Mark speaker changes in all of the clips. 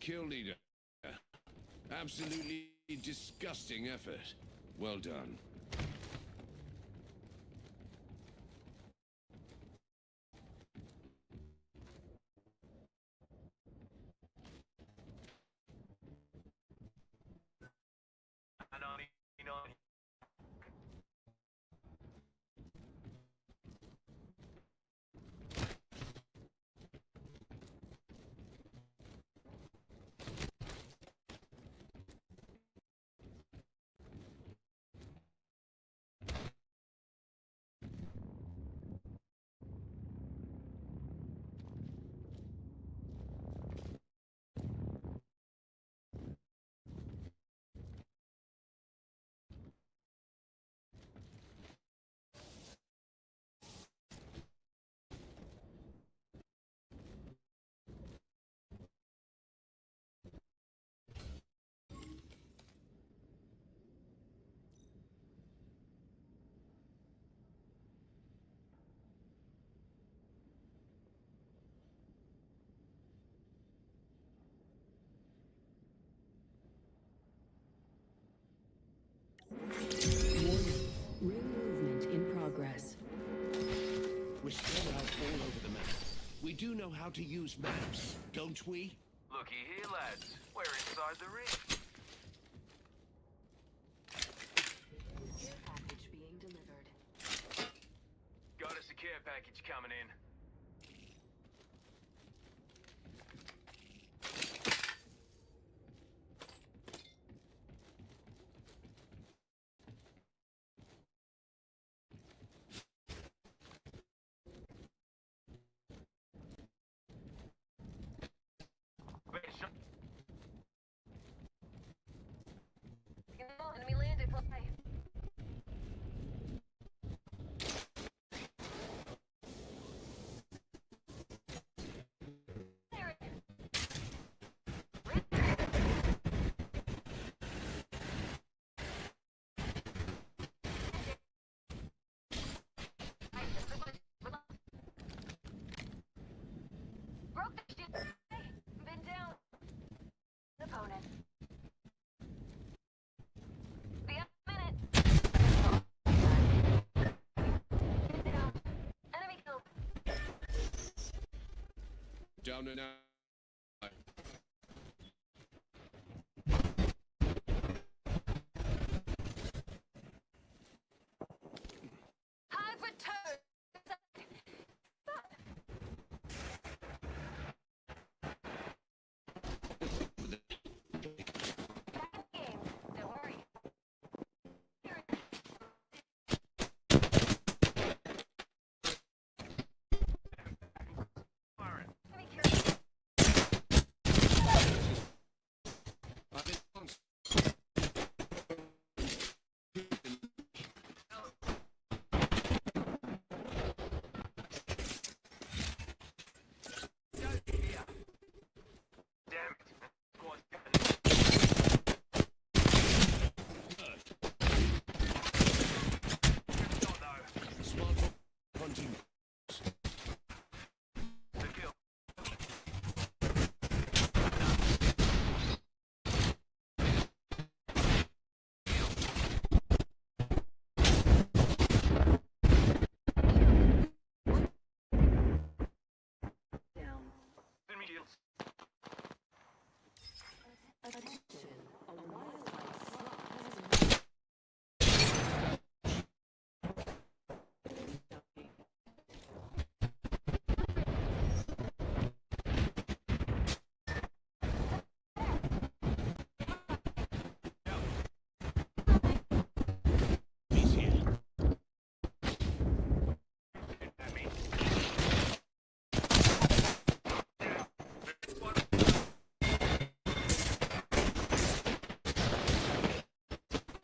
Speaker 1: Kill leader. Absolutely disgusting effort. Well done.
Speaker 2: Ring movement in progress.
Speaker 1: We're spread out all over the map. We do know how to use maps, don't we?
Speaker 3: Looky here, lads. We're inside the ring.
Speaker 2: Care package being delivered.
Speaker 3: Got us a care package coming in.
Speaker 4: Enemy landed. Fly. Broke the shit. Been down. Opponent. Be a minute. Down. Enemy killed.
Speaker 1: Down and out.
Speaker 4: Hive return. Back in the game. Don't worry. Enemy killed.
Speaker 1: I've been on.
Speaker 3: Damn it.
Speaker 1: Smart hunting.
Speaker 3: The kill.
Speaker 4: Down.
Speaker 3: Enemy shields.
Speaker 2: Attention. A wildlife slot has emerged.
Speaker 1: He's here.
Speaker 3: Enemy.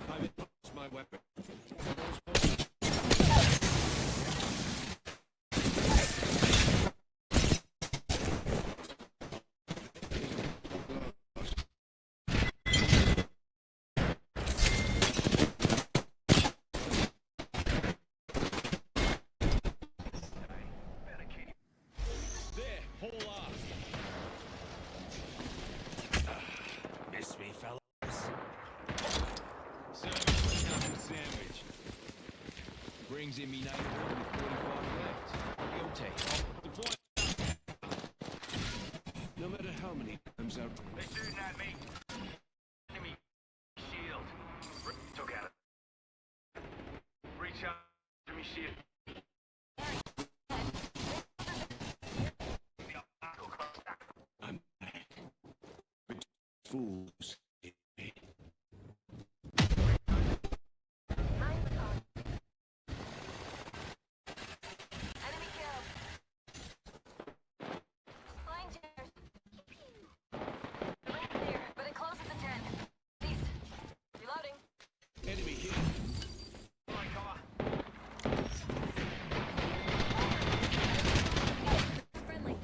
Speaker 1: I've lost my weapon.
Speaker 3: Better keep.
Speaker 1: There, haul off.
Speaker 5: Enemies in me neighborhood with 45 left. Guilty. Deploy.
Speaker 1: No matter how many times I...
Speaker 3: They're shooting at me. Enemy shield. Took out. Recharge enemy shield.
Speaker 1: I'm back. But fools.
Speaker 4: Enemy killed. Flying chairs. The ring clear, but it closes at 10. Please. Reloading.
Speaker 1: Enemy here.
Speaker 3: Flying cover.
Speaker 2: Friendly.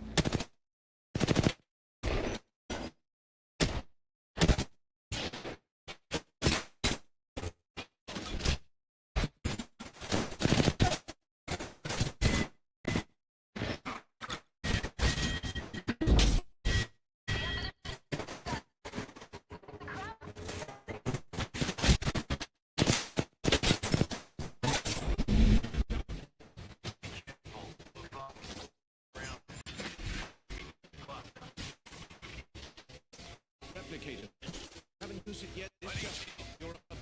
Speaker 1: Replicator. Haven't used it yet. It's just... You're up.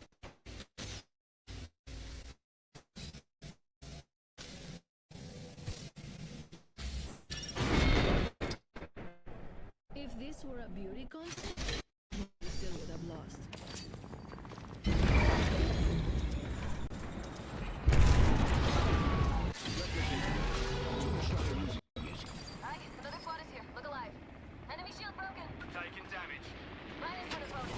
Speaker 2: If this were a beauty contest, we still would have lost.
Speaker 4: Alright, another squad is here. Look alive. Enemy shield broken.
Speaker 3: Taking damage.
Speaker 4: Mine is for the vote.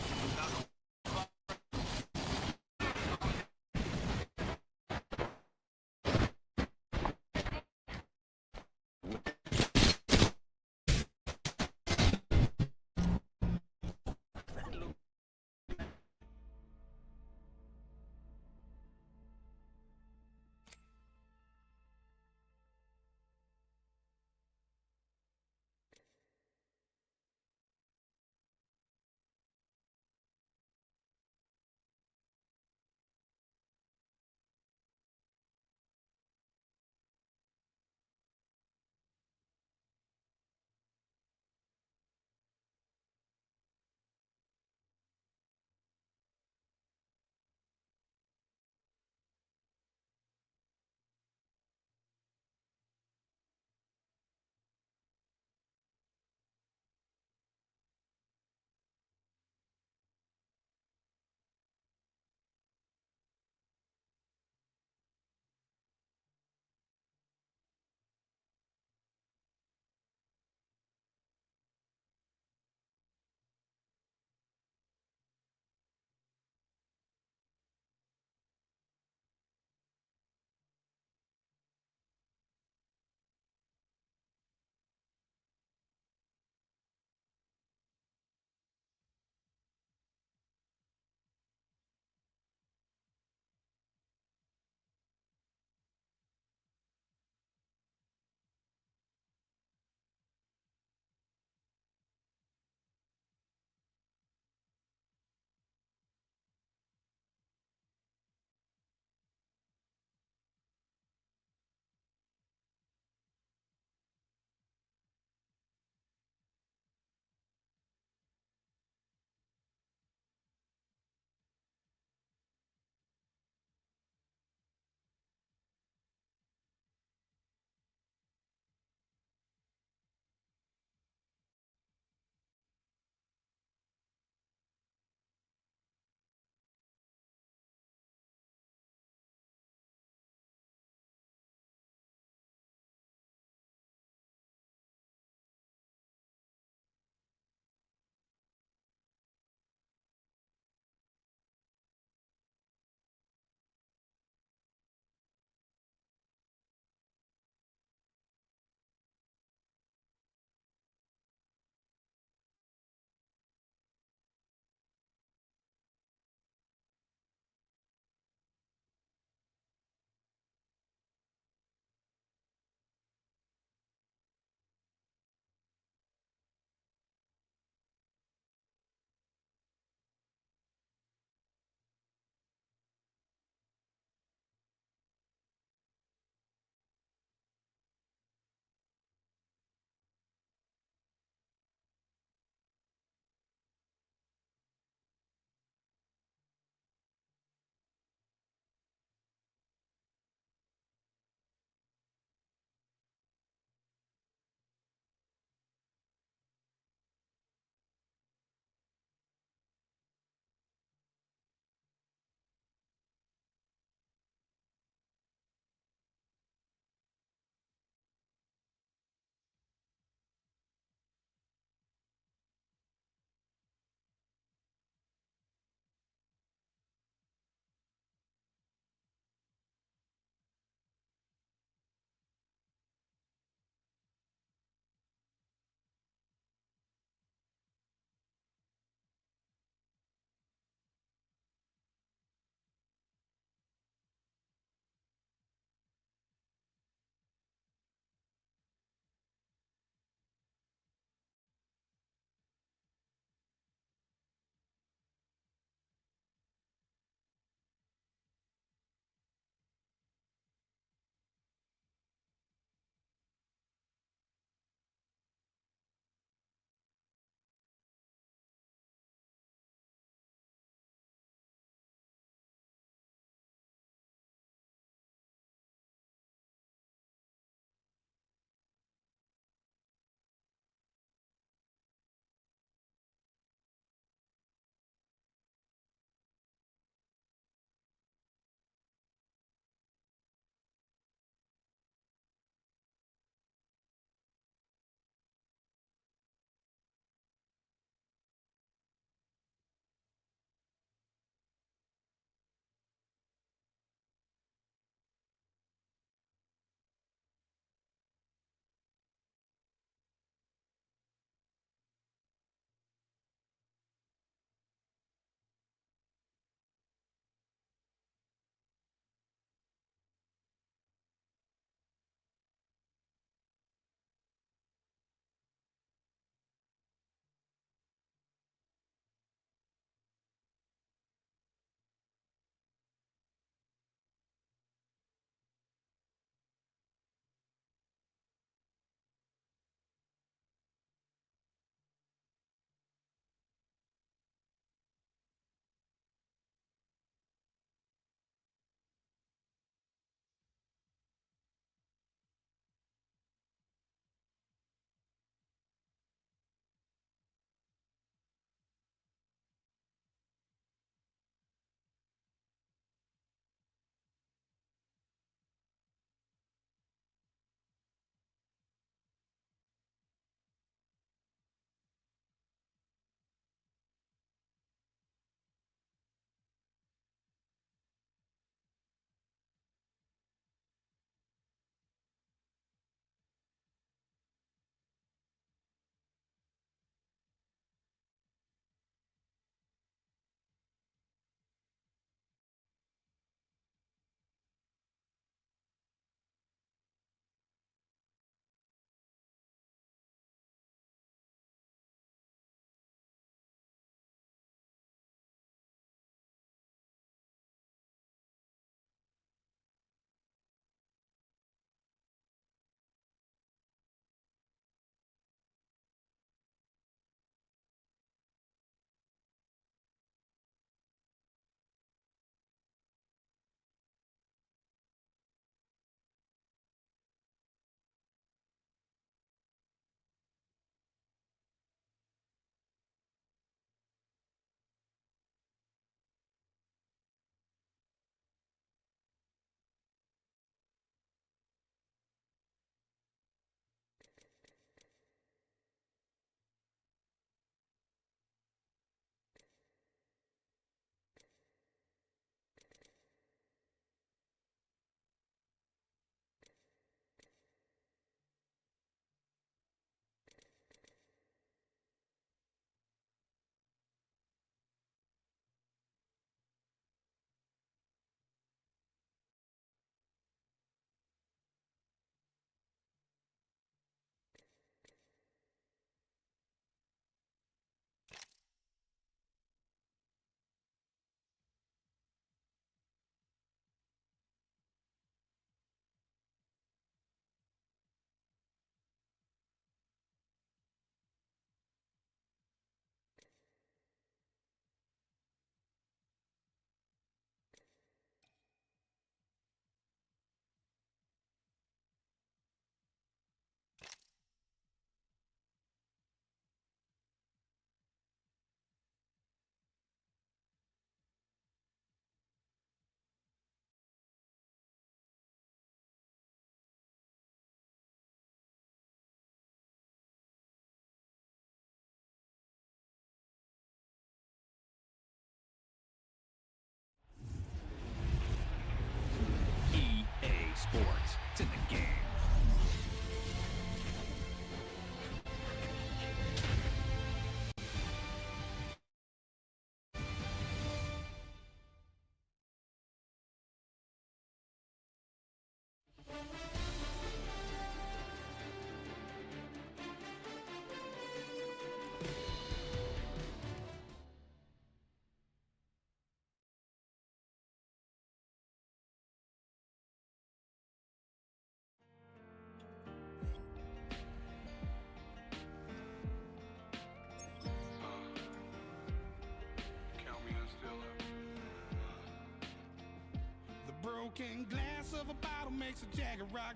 Speaker 6: broken glass of a bottle makes a jagged rock.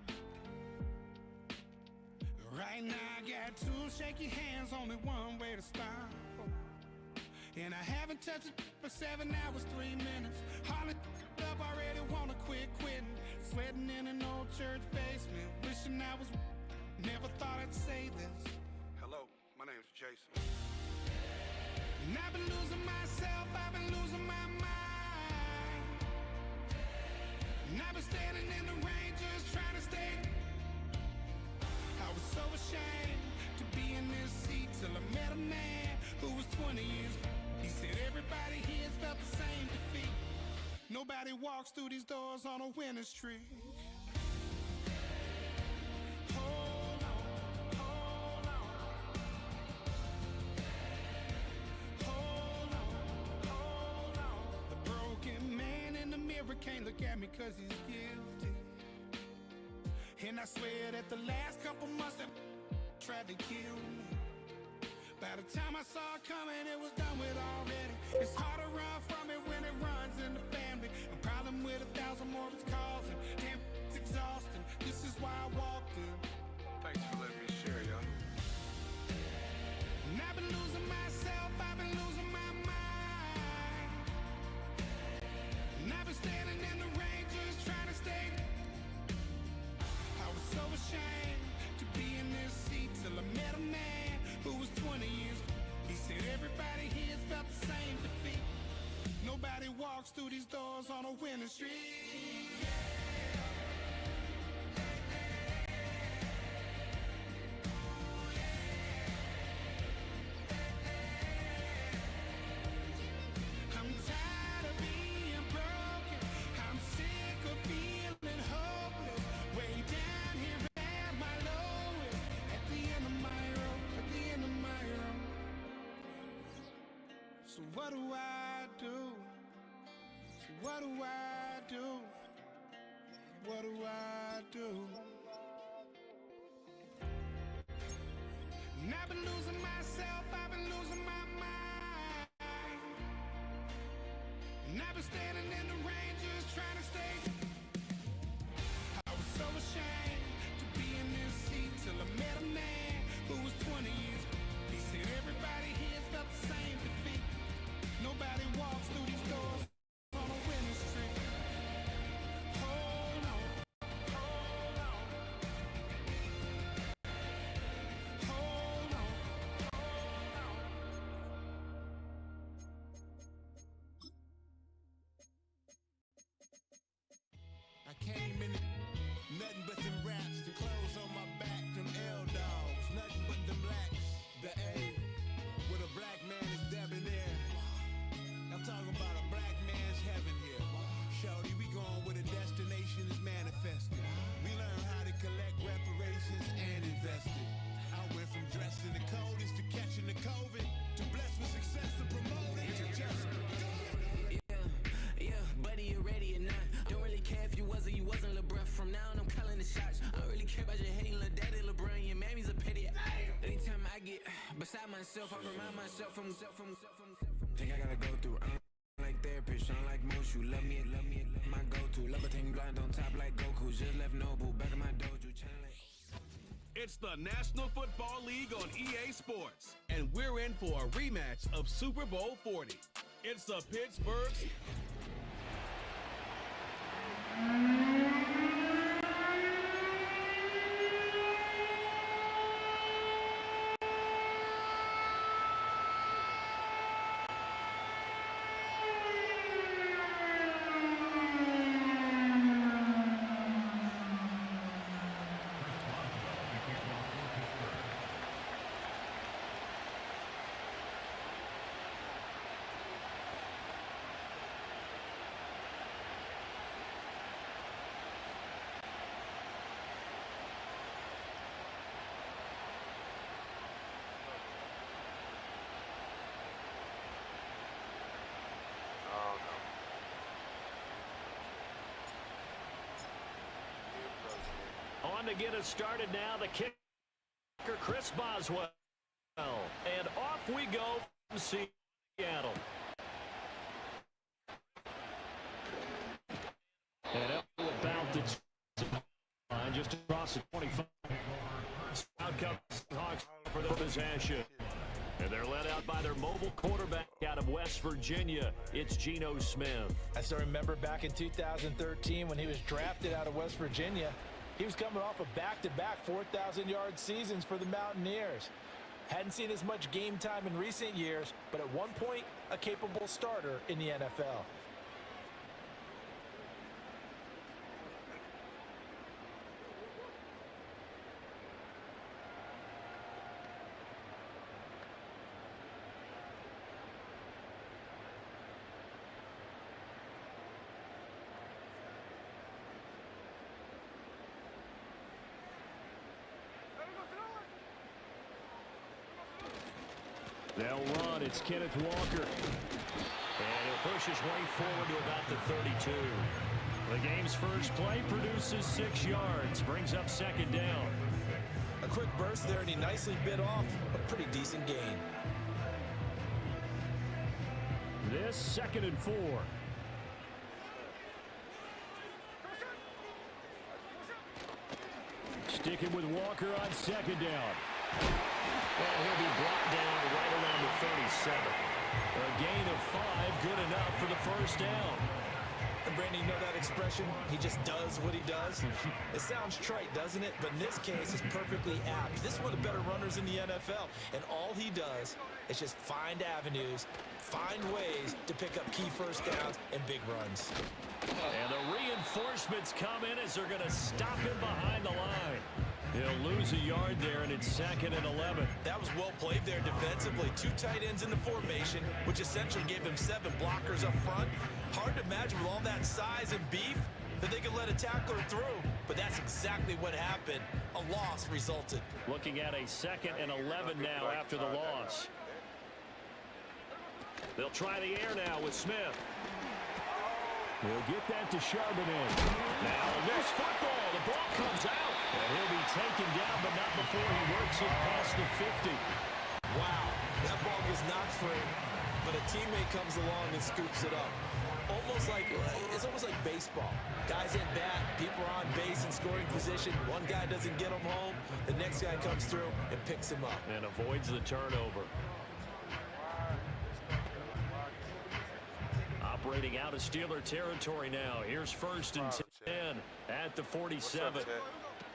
Speaker 6: Right now I got two shaky hands, only one way to stop. And I haven't touched it for 7 hours, 3 minutes. Hardly up, already wanna quit quitting. Sweating in an old church basement, wishing I was. Never thought I'd say this.
Speaker 7: Hello, my name's Jason.
Speaker 6: And I've been losing myself, I've been losing my mind. And I've been standing in the rain just trying to stay. I was so ashamed to be in this seat till I met a man who was 20 years. He said everybody here's felt the same defeat. Nobody walks through these doors on a winning streak. Hold on, hold on. Hold on, hold on. The broken man in the mirror can't look at me 'cause he's guilty. And I swear that the last couple months that tried to kill me. By the time I saw it coming, it was done with already. It's hard to run from it when it runs in the family. A problem with 1,000 more it's causing. Damn, it's exhausting. This is why I walked in.
Speaker 7: Thanks for letting me share, y'all.
Speaker 6: And I've been losing myself, I've been losing my mind. And I've been standing in the rain just trying to stay. I was so ashamed to be in this seat till I met a man who was 20 years. He said everybody here's felt the same defeat. Nobody walks through these doors on a winning streak. I'm tired of being broken. I'm sick of feeling hopeless. Way down here at my lowest. At the end of my road, at the end of my road. So what do I do? So what do I do? What do I do? And I've been losing myself, I've been losing my mind. And I've been standing in the rain just trying to stay. I was so ashamed to be in this seat till I met a man who was 20 years. He said everybody here's felt the same defeat. Nobody walks through these doors on a winning streak. Hold on, hold on. Hold on, hold on.
Speaker 8: I came in nothing but them raps, the clothes on my back, them L dogs, nothing but them blacks. The A with a black man is debonair. I'm talking about a black man's heaven here. Shorty, we going where the destination is manifested. We learn how to collect reparations and invest it. I went from dressing the coldest to catching the COVID to blessed with success to promote it to just
Speaker 9: Yeah, buddy, you ready or not? Don't really care if you was or you wasn't LeBron. From now on, I'm calling the shots. I don't really care about your hating little daddy LeBron. Your mammy's a pity. Anytime I get beside myself, I remind myself from. Think I gotta go through. I don't like therapist, I don't like most. You love me, my go-to. Love a thing blind on top like Goku. Just left Noble back in my dojo.
Speaker 5: It's the National Football League on EA Sports, and we're in for a rematch of Super Bowl 40. It's the Pittsburgh.
Speaker 10: On to get us started now, the kicker, Chris Boswell. And off we go from Seattle. And up quarterback out of West Virginia. It's Geno Smith.
Speaker 11: I still remember back in 2013 when he was drafted out of West Virginia. He was coming off of back-to-back 4,000-yard seasons for the Mountaineers. Hadn't seen as much game time in recent years, but at one point, a capable starter in the NFL.
Speaker 10: They'll run. It's Kenneth Walker. And he'll push his way forward to about the 32. The game's first play produces 6 yards. Brings up second down.
Speaker 11: A quick burst there, and he nicely bit off a pretty decent gain.
Speaker 10: This 2nd and 4. Sticking with Walker on second down. Well, he'll be brought down right around the 37. A gain of 5, good enough for the first down.
Speaker 11: And Brandon, you know that expression? He just does what he does. It sounds trite, doesn't it? But in this case, it's perfectly apt. This is one of the better runners in the NFL. And all he does is just find avenues, find ways to pick up key first downs and big runs.
Speaker 10: And the reinforcements come in as they're going to stop him behind the line. He'll lose a yard there, and it's 2nd and 11.
Speaker 11: That was well played there defensively. 2 tight ends in the formation, which essentially gave him 7 blockers up front. Hard to imagine with all that size and beef that they could let a tackler through, but that's exactly what happened. A loss resulted.
Speaker 10: Looking at a 2nd and 11 now after the loss. They'll try the air now with Smith. He'll get that to Charbonnet. Now loose football. The ball comes out. And he'll be taken down, but not before he works it past the 50.
Speaker 11: Wow, that ball was knocked free, but a teammate comes along and scoops it up. It's almost like baseball. Guys at bat, people are on base in scoring position. One guy doesn't get him home, the next guy comes through and picks him up.
Speaker 10: And avoids the turnover. Operating out of Steeler territory now. Here's 1st and 10 at the 47.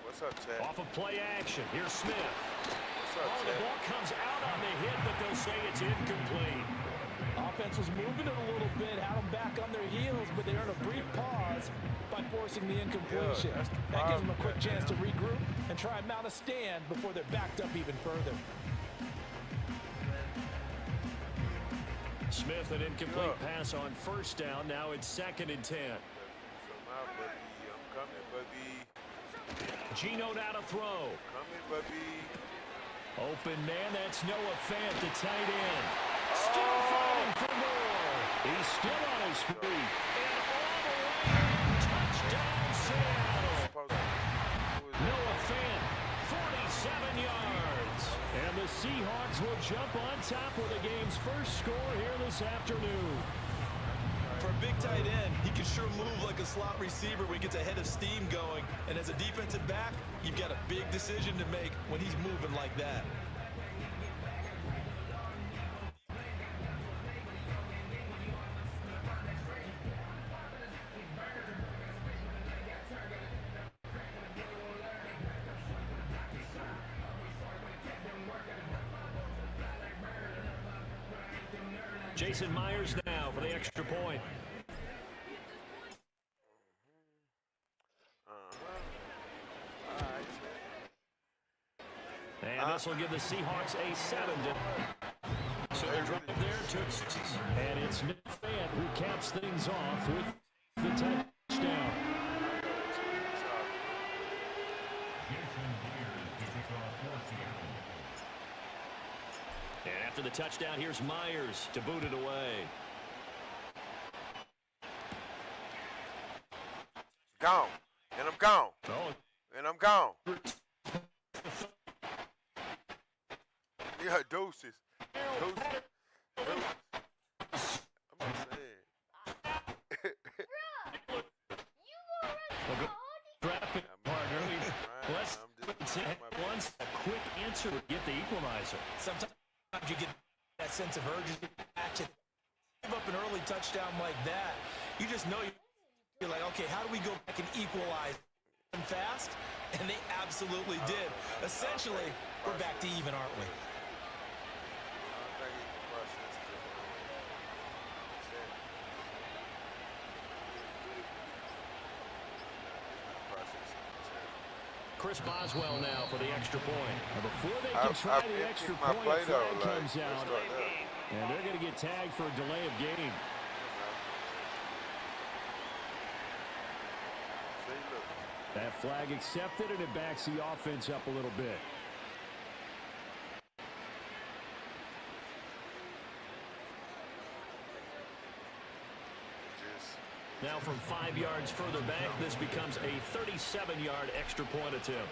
Speaker 7: What's up, Ted?
Speaker 10: Off of play action. Here's Smith.
Speaker 7: What's up,
Speaker 10: The ball comes out on the hit, but they'll say it's incomplete.
Speaker 11: Offense was moving it a little bit, had them back on their heels, but they earned a brief pause by forcing the incompletion. That gives them a quick chance to regroup and try and mount a stand before they're backed up even further.
Speaker 10: Smith, an incomplete pass on 1st down. Now it's 2nd and 10.
Speaker 7: I'm coming, buddy.
Speaker 10: Geno now to throw.
Speaker 7: Coming, buddy.
Speaker 10: Open man, that's Noah Fant, the tight end. Still fighting for more. He's still on his feet. And all the way, touchdown Seattle. Noah Fant, 47 yards. And the Seahawks will jump on top with the game's first score here this afternoon.
Speaker 11: For a big tight end, he can sure move like a slot receiver when he gets a head of steam going. And as a defensive back, you've got a big decision to make when he's moving like that.
Speaker 10: Jason Myers now for the extra point. And this will give the Seahawks a 7. So the drive there took 6. And it's Nick Fant who caps things off with the touchdown. And after the touchdown, here's Myers to boot it away.
Speaker 7: Gone. And I'm gone.
Speaker 10: Oh.
Speaker 7: And I'm gone. Yeah, doses. Doses. I'm saying.
Speaker 10: Traffic partner. Let's once a quick answer would get the equalizer.
Speaker 11: Sometimes you get that sense of urgency, catch touchdown like that, you just know you're like, okay, how do we go back and equalize fast? And they absolutely did. Essentially, we're back to even, aren't we?
Speaker 10: Chris Boswell now for the extra point. And before they can try the extra point, a flag comes out, and they're going to get tagged for a delay of game. That flag accepted, and it backs the offense up a little bit. Now from 5 yards further back, this becomes a 37-yard extra point attempt.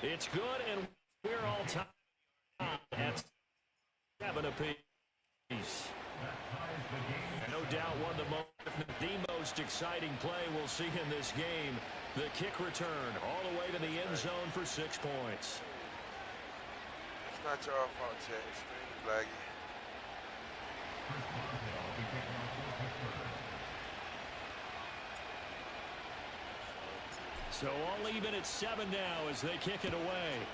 Speaker 10: It's good, and we're all tied at 7 apiece. No doubt one of the most exciting play we'll see in this game. The kick return all the way to the end zone for 6 points.
Speaker 7: It's not your fault, Chad. It's laggy.
Speaker 10: So all even at 7 now as they kick it away.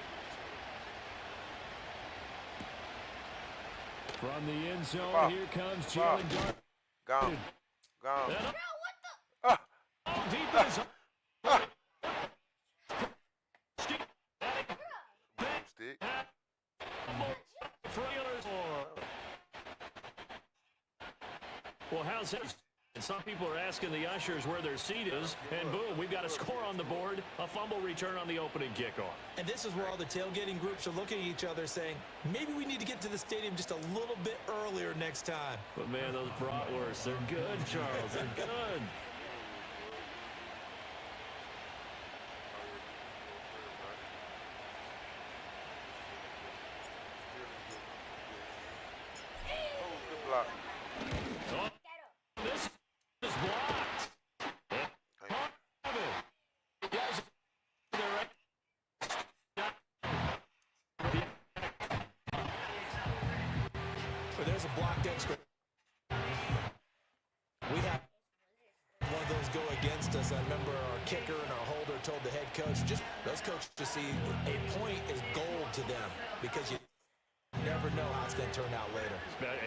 Speaker 10: From the end zone, here comes Jalen Dart.
Speaker 7: Gone. Gone.
Speaker 10: Defense.
Speaker 7: Stick.
Speaker 10: Well, how's that? Some people are asking the ushers where their seat is, and boom, we've got a score on the board, a fumble return on the opening kickoff.
Speaker 11: And this is where all the tailgating groups are looking at each other saying, maybe we need to get to the stadium just a little bit earlier next time.
Speaker 10: But man, those bratwursts, they're good, Charles, they're good.
Speaker 11: There's a blocked extra. We have one of those go against us. I remember our kicker and our holder told the head coach, just those coaches just see a point is gold to them because you never know how it's going to turn out later.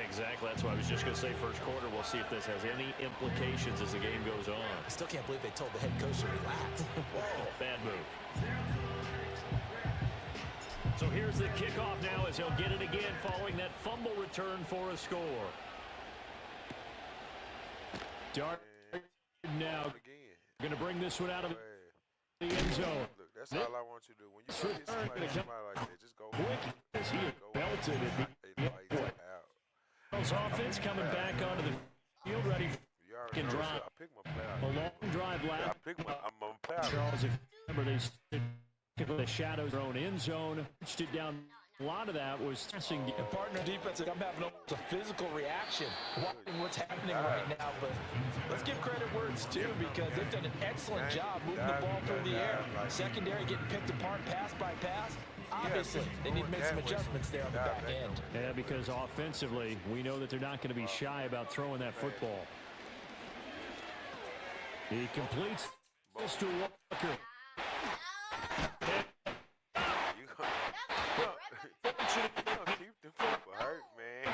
Speaker 10: Exactly. That's what I was just going to say. First quarter, we'll see if this has any implications as the game goes on.
Speaker 11: I still can't believe they told the head coach to relax.
Speaker 10: Whoa, bad move. So here's the kickoff now as he'll get it again following that fumble return for a score. Dart now going to bring this one out of the end zone.
Speaker 7: Look, that's all I want you to do. When you get somebody like that, just go
Speaker 10: quick as he belted it. Offense coming back onto the field, ready for drive. A long drive left. Charles, if you remember, they the shadows their own end zone, pitched it down. A lot of that was stressing.
Speaker 11: And partner defense, I'm having a physical reaction watching what's happening right now. But let's give credit where it's due because they've done an excellent job moving the ball through the air. Secondary getting picked apart pass by pass. Obviously, they need to make some adjustments there on the back end.
Speaker 10: Yeah, because offensively, we know that they're not going to be shy about throwing that football. He completes this to Walker.
Speaker 7: Keep the people hurt, man.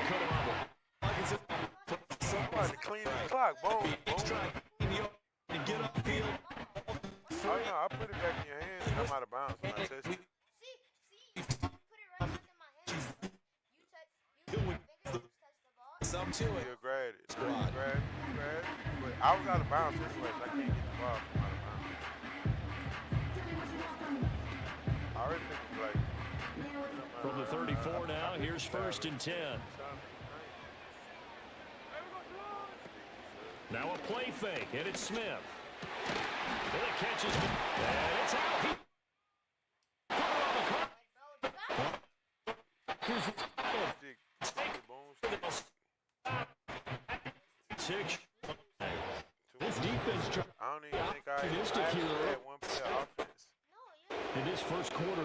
Speaker 7: Somebody clean the clock. Boom, boom.
Speaker 11: And get up field.
Speaker 7: Oh, no, I put it back in your hand and I'm out of bounds when I touch it.
Speaker 4: You put it right back in my hand. You touch
Speaker 11: Some to it.
Speaker 7: You'll grab it. You grab it. But I was out of bounds anyway, so I can't get the ball from out of bounds. I already think it's like.
Speaker 10: From the 34 now, here's 1st and 10. Now a play fake, and it's Smith. And it catches, and it's out. This defense
Speaker 7: I don't even think I had one play offense.
Speaker 10: in this this first quarter.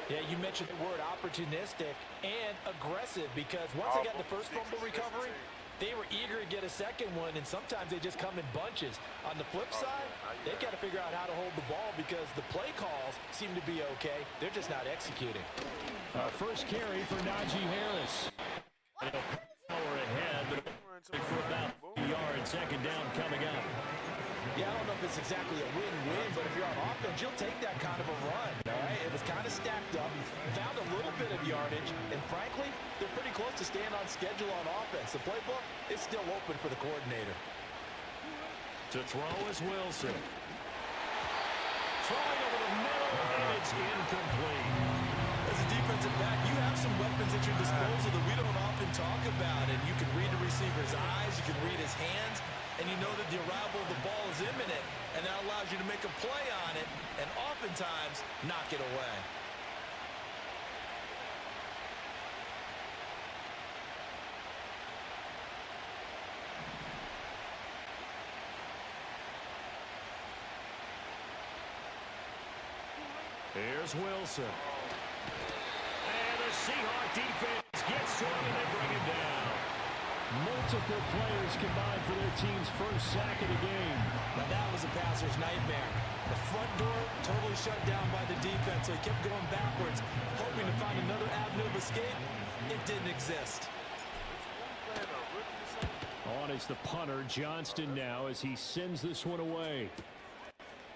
Speaker 11: Yeah, you mentioned the word opportunistic and aggressive because once they got the first fumble recovery, they were eager to get a second one, and sometimes they just come in bunches. On the flip side, they've got to figure out how to hold the ball because the play calls seem to be okay. They're just not executing.
Speaker 10: First carry for Najee Harris. Power ahead, but for about a yard. Second down coming up.
Speaker 11: Yeah, I don't know if it's exactly a win-win, but if you're on offense, you'll take that kind of a run, all right? It was kind of stacked up, found a little bit of yardage, and frankly, they're pretty close to staying on schedule on offense. The playbook is still open for the coordinator.
Speaker 10: To throw is Wilson. Throwing over the middle, and it's incomplete.
Speaker 11: As a defensive back, you have some weapons at your disposal that we don't often talk about, and you can read the receiver's eyes, you can read his hands, and you know that the arrival of the ball is imminent, and that allows you to make a play on it and oftentimes knock it away.
Speaker 10: Here's Wilson. And the Seahawk defense gets to him and they bring him down. Multiple players combined for their team's first sack of the game.
Speaker 11: Now that was a passer's nightmare. The front door totally shut down by the defense, so he kept going backwards, hoping to find another avenue of escape. It didn't exist.
Speaker 10: On is the punter, Johnston now, as he sends this one away.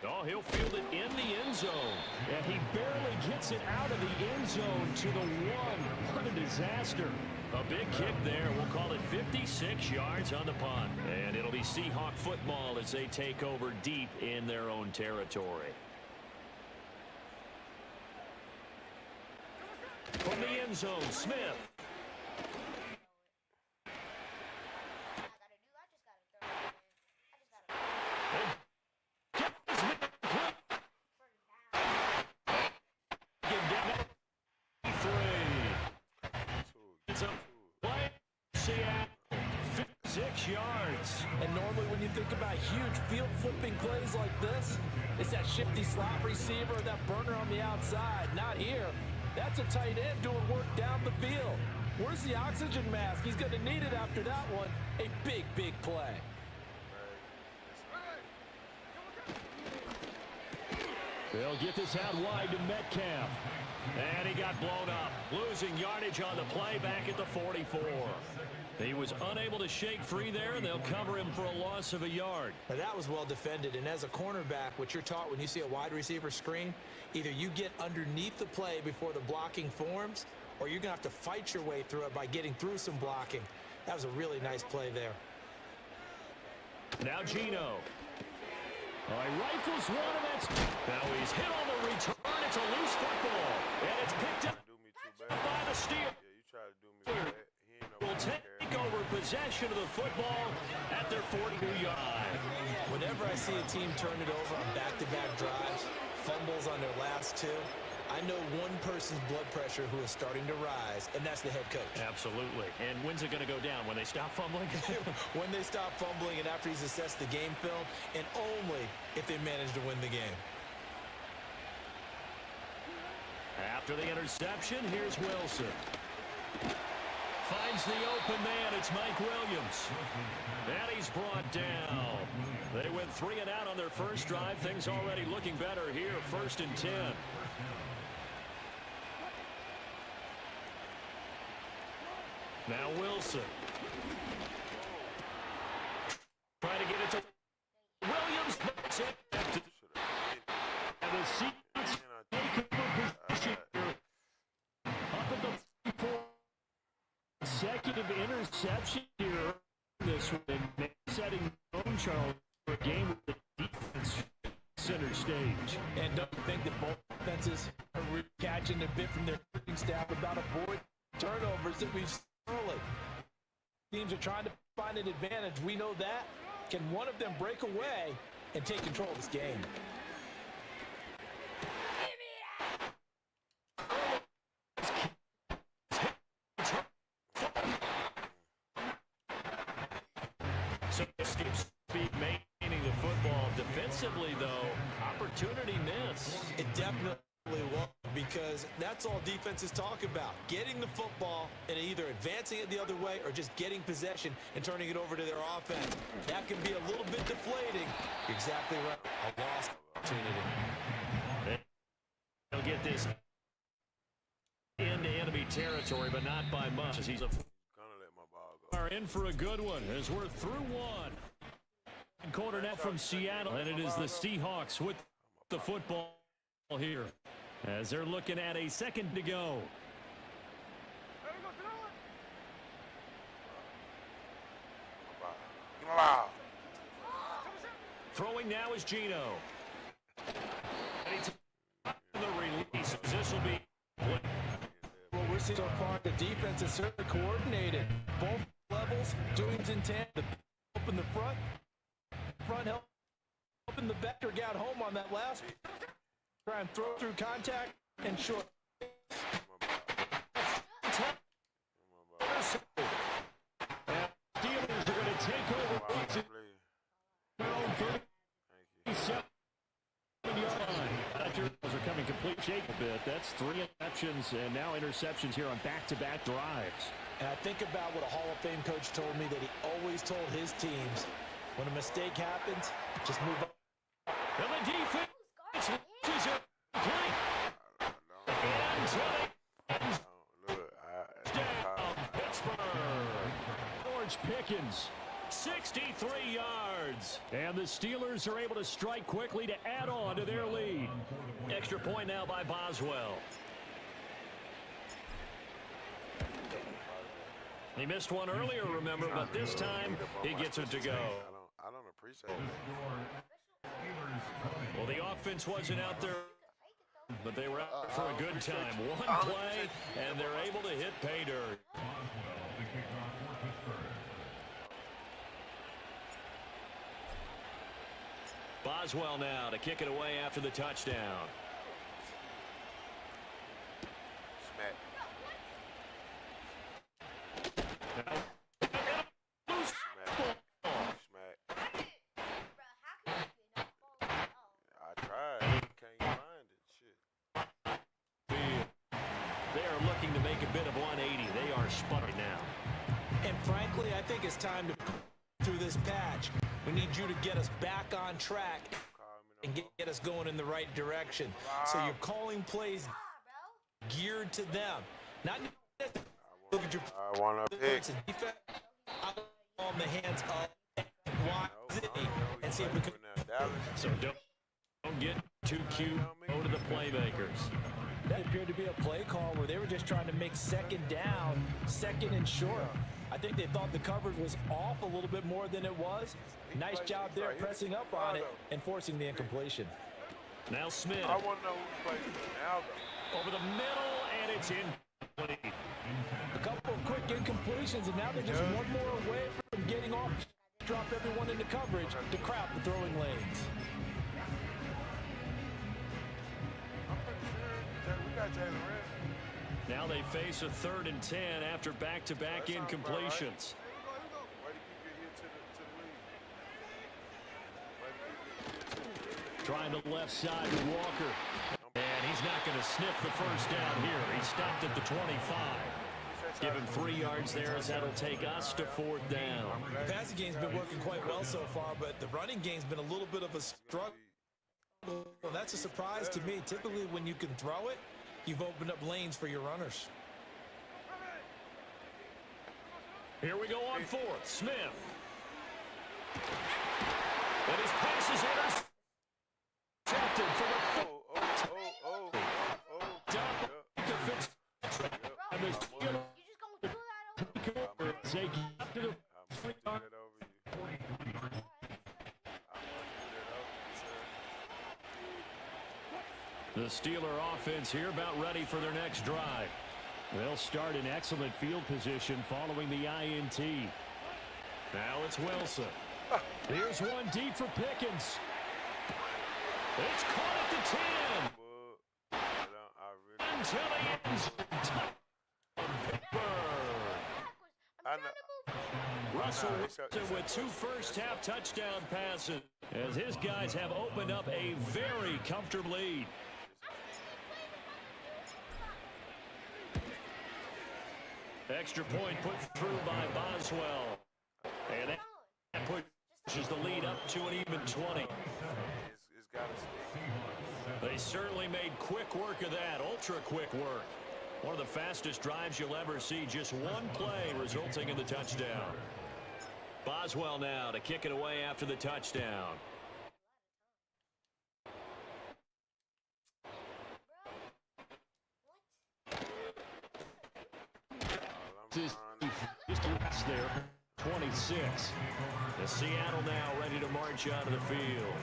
Speaker 10: Oh, he'll field it in the end zone. And he barely gets it out of the end zone to the one. What a disaster. A big kick there. We'll call it 56 yards on the punt. And it'll be Seahawk football as they take over deep in their own territory. From the end zone, Smith. Yards.
Speaker 11: And normally when you think about huge field flipping plays like this, it's that shifty slot receiver or that burner on the outside. Not here. That's a tight end doing work down the field. Where's the oxygen mask? He's going to need it after that one. A big, big play.
Speaker 10: They'll get this out wide to Metcalf. And he got blown up. Losing yardage on the play back at the 44. He was unable to shake free there, and they'll cover him for a loss of a yard.
Speaker 11: Now that was well defended, and as a cornerback, what you're taught when you see a wide receiver screen, either you get underneath the play before the blocking forms, or you're going to have to fight your way through it by getting through some blocking. That was a really nice play there.
Speaker 10: Now Gino. He rifles one, and that's... Now he's hit on the return. It's a loose football, and it's picked up by the Steelers.
Speaker 7: Yeah, you try to do me bad.
Speaker 10: Will take over possession of the football at their 42-yard line.
Speaker 11: Whenever I see a team turn it over on back-to-back drives, fumbles on their last two, I know one person's blood pressure who is starting to rise, and that's the head coach.
Speaker 10: Absolutely. And when's it going to go down? When they stop fumbling?
Speaker 11: When they stop fumbling and after he's assessed the game film, and only if they manage to win the game.
Speaker 10: After the interception, here's Wilson. Finds the open man. It's Mike Williams. And he's brought down. They went 3 and out on their first drive. Things already looking better here. 1st and 10. Now Wilson. Trying to get it to Williams. And the Seahawks take over position here. Up at the 4. Consecutive interception here. This one setting Charles for a game with the defense center stage.
Speaker 11: And don't think that both offenses are catching a bit from their coaching staff about avoid turnovers that we've seen early. Teams are trying to find an advantage. We know that. Can one of them break away and take control of this game?
Speaker 10: So Steve Speed maintaining the football defensively, though. Opportunity miss.
Speaker 11: It definitely was. because that's all defenses talk about. Getting the football and either advancing it the other way or just getting possession and turning it over to their offense. That can be a little bit deflating. You're exactly right. A lost opportunity.
Speaker 10: He'll get this into enemy territory, but not by much. As he's
Speaker 7: Gonna let my ball go.
Speaker 10: are in for a good one as we're through one. Corner now from Seattle, and it is the Seahawks with the football here as they're looking at a second to go. Throwing now is Gino. And he the release. This will be
Speaker 11: Well, we're seeing so far the defense is certainly coordinated. Both levels doing it in tandem. Helping the front helping the back or got home on that last. Try and throw through contact and short.
Speaker 10: Steelers are going to take over. Their own 37-yard line. Are coming complete shape a bit. That's 3 interceptions and now interceptions here on back-to-back drives.
Speaker 11: And I think about what a Hall of Fame coach told me that he always told his teams, when a mistake happens, just move up.
Speaker 10: And the defense is a play. Down Pittsburgh. George Pickens, 63 yards. And the Steelers are able to strike quickly to add on to their lead. Extra point now by Boswell. He missed one earlier, remember, but this time he gets it to go.
Speaker 7: I don't appreciate it.
Speaker 10: Well, the offense wasn't out there, but they were out for a good time. One play, and they're able to hit pay dirt. Boswell now to kick it away after the touchdown.
Speaker 7: Smack. I tried. Can't find it. Shit.
Speaker 10: They are looking to make a bit of 180. They are sputtering now.
Speaker 11: And frankly, I think it's time to through this patch. We need you to get us back on track and get us going in the right direction. So you're calling plays geared to them. Not look at your
Speaker 7: I want to pick.
Speaker 11: defense on the hands of and see if we can.
Speaker 10: So don't get too cute. Go to the playmakers.
Speaker 11: That appeared to be a play call where they were just trying to make second down, second and short. I think they thought the coverage was off a little bit more than it was. Nice job there pressing up on it and forcing the incompletion.
Speaker 10: Now Smith.
Speaker 7: I want to know who plays for now, though.
Speaker 10: Over the middle, and it's incomplete.
Speaker 11: A couple of quick incompletions, and now they're just one more away from getting off. Drop everyone into coverage to crowd the throwing lanes.
Speaker 7: I'm pretty sure we got Jalen Red.
Speaker 10: Now they face a 3rd and 10 after back-to-back incompletions. Trying the left side with Walker. And he's not going to sniff the first down here. He stopped at the 25. Give him 3 yards there as that'll take us to 4th down.
Speaker 11: The passing game's been working quite well so far, but the running game's been a little bit of a struggle. Well, that's a surprise to me. Typically, when you can throw it, you've opened up lanes for your runners.
Speaker 10: Here we go on 4th. Smith. And his pass is intercepted for the and the The Steeler offense here about ready for their next drive. They'll start in excellent field position following the INT. Now it's Wilson. Here's one deep for Pickens. It's caught at the 10. Until he ends. Russell Wilson with 2 first-half touchdown passes as his guys have opened up a very comfortable lead. Extra point put through by Boswell. And that pushes the lead up to an even 20.
Speaker 7: It's got to stick.
Speaker 10: They certainly made quick work of that, ultra quick work. One of the fastest drives you'll ever see, just one play resulting in the touchdown. Boswell now to kick it away after the touchdown. Just there, 26. The Seattle now ready to march out of the field.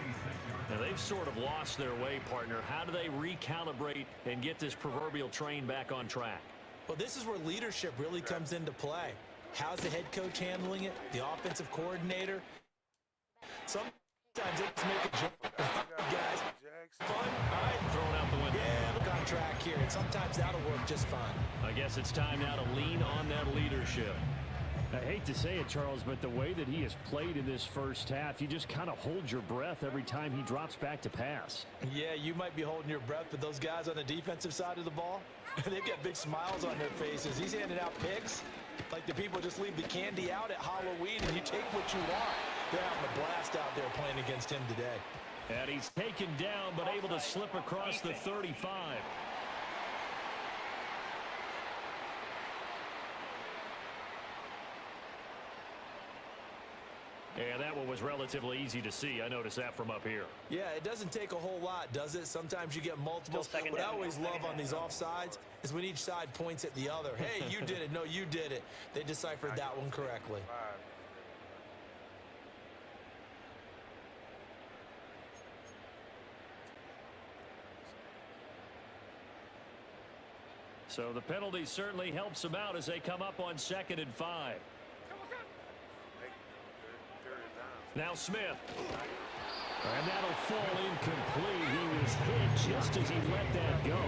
Speaker 10: Now they've sort of lost their way, partner. How do they recalibrate and get this proverbial train back on track?
Speaker 11: Well, this is where leadership really comes into play. How's the head coach handling it? The offensive coordinator? Sometimes it's make a jump. Guys, fun? All right,
Speaker 10: throwing out the window.
Speaker 11: Yeah, look on track here, and sometimes that'll work just fine.
Speaker 10: I guess it's time now to lean on that leadership.
Speaker 12: I hate to say it, Charles, but the way that he has played in this first half, you just kind of hold your breath every time he drops back to pass.
Speaker 11: Yeah, you might be holding your breath, but those guys on the defensive side of the ball, they've got big smiles on their faces. He's handing out picks like the people just leave the candy out at Halloween and you take what you want. They're having a blast out there playing against him today.
Speaker 10: And he's taken down but able to slip across the 35. And that one was relatively easy to see. I noticed that from up here.
Speaker 11: Yeah, it doesn't take a whole lot, does it? Sometimes you get multiple. What I always love on these offsides is when each side points at the other. Hey, you did it. No, you did it. They deciphered that one correctly.
Speaker 10: So the penalty certainly helps them out as they come up on 2nd and 5. Now Smith. And that'll fall incomplete. He was hit just as he let that go.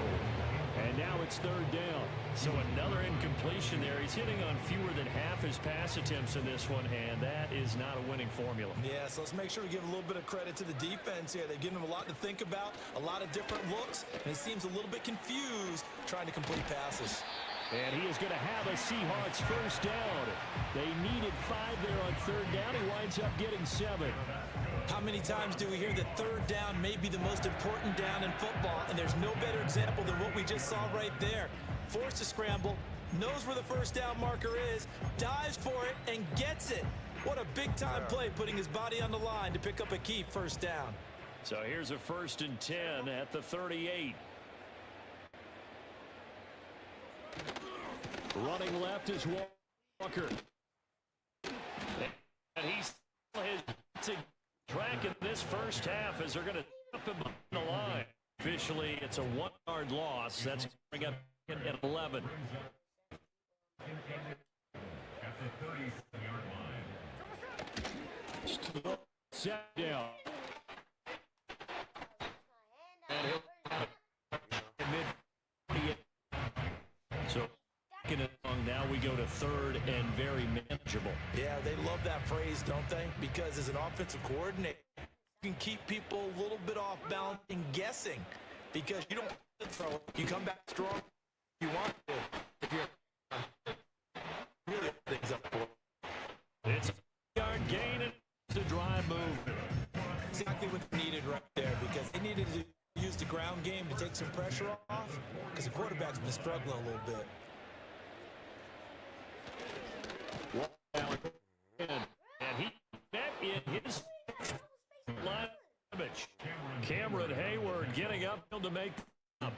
Speaker 10: And now it's 3rd down. So another incompletion there. He's hitting on fewer than half his pass attempts in this one, and that is not a winning formula.
Speaker 11: Yeah, so let's make sure we give a little bit of credit to the defense here. They've given him a lot to think about, a lot of different looks, and he seems a little bit confused trying to complete passes.
Speaker 10: And he is going to have a Seahawks first down. They needed 5 there on 3rd down. He winds up getting 7.
Speaker 11: How many times do we hear that 3rd down may be the most important down in football, and there's no better example than what we just saw right there. Forced to scramble, knows where the first down marker is, dives for it, and gets it. What a big-time play, putting his body on the line to pick up a key first down.
Speaker 10: So here's a 1st and 10 at the 38. Running left is Walker. And he's his track in this first half as they're going to up him on the line. Officially, it's a 1-yard loss. That's coming up at 11. Set down. And he'll so now we go to 3rd and very manageable.
Speaker 11: Yeah, they love that phrase, don't they? Because as an offensive coordinator, you can keep people a little bit off balance and guessing because you don't throw it. You come back strong you want to. If you're really things up for it.
Speaker 10: It's a yard gain and it's a drive move.
Speaker 11: Exactly what's needed right there because they needed to use the ground game to take some pressure off because the quarterback's been struggling a little bit.
Speaker 10: And he met in his line. Cameron Hayward getting up to make up.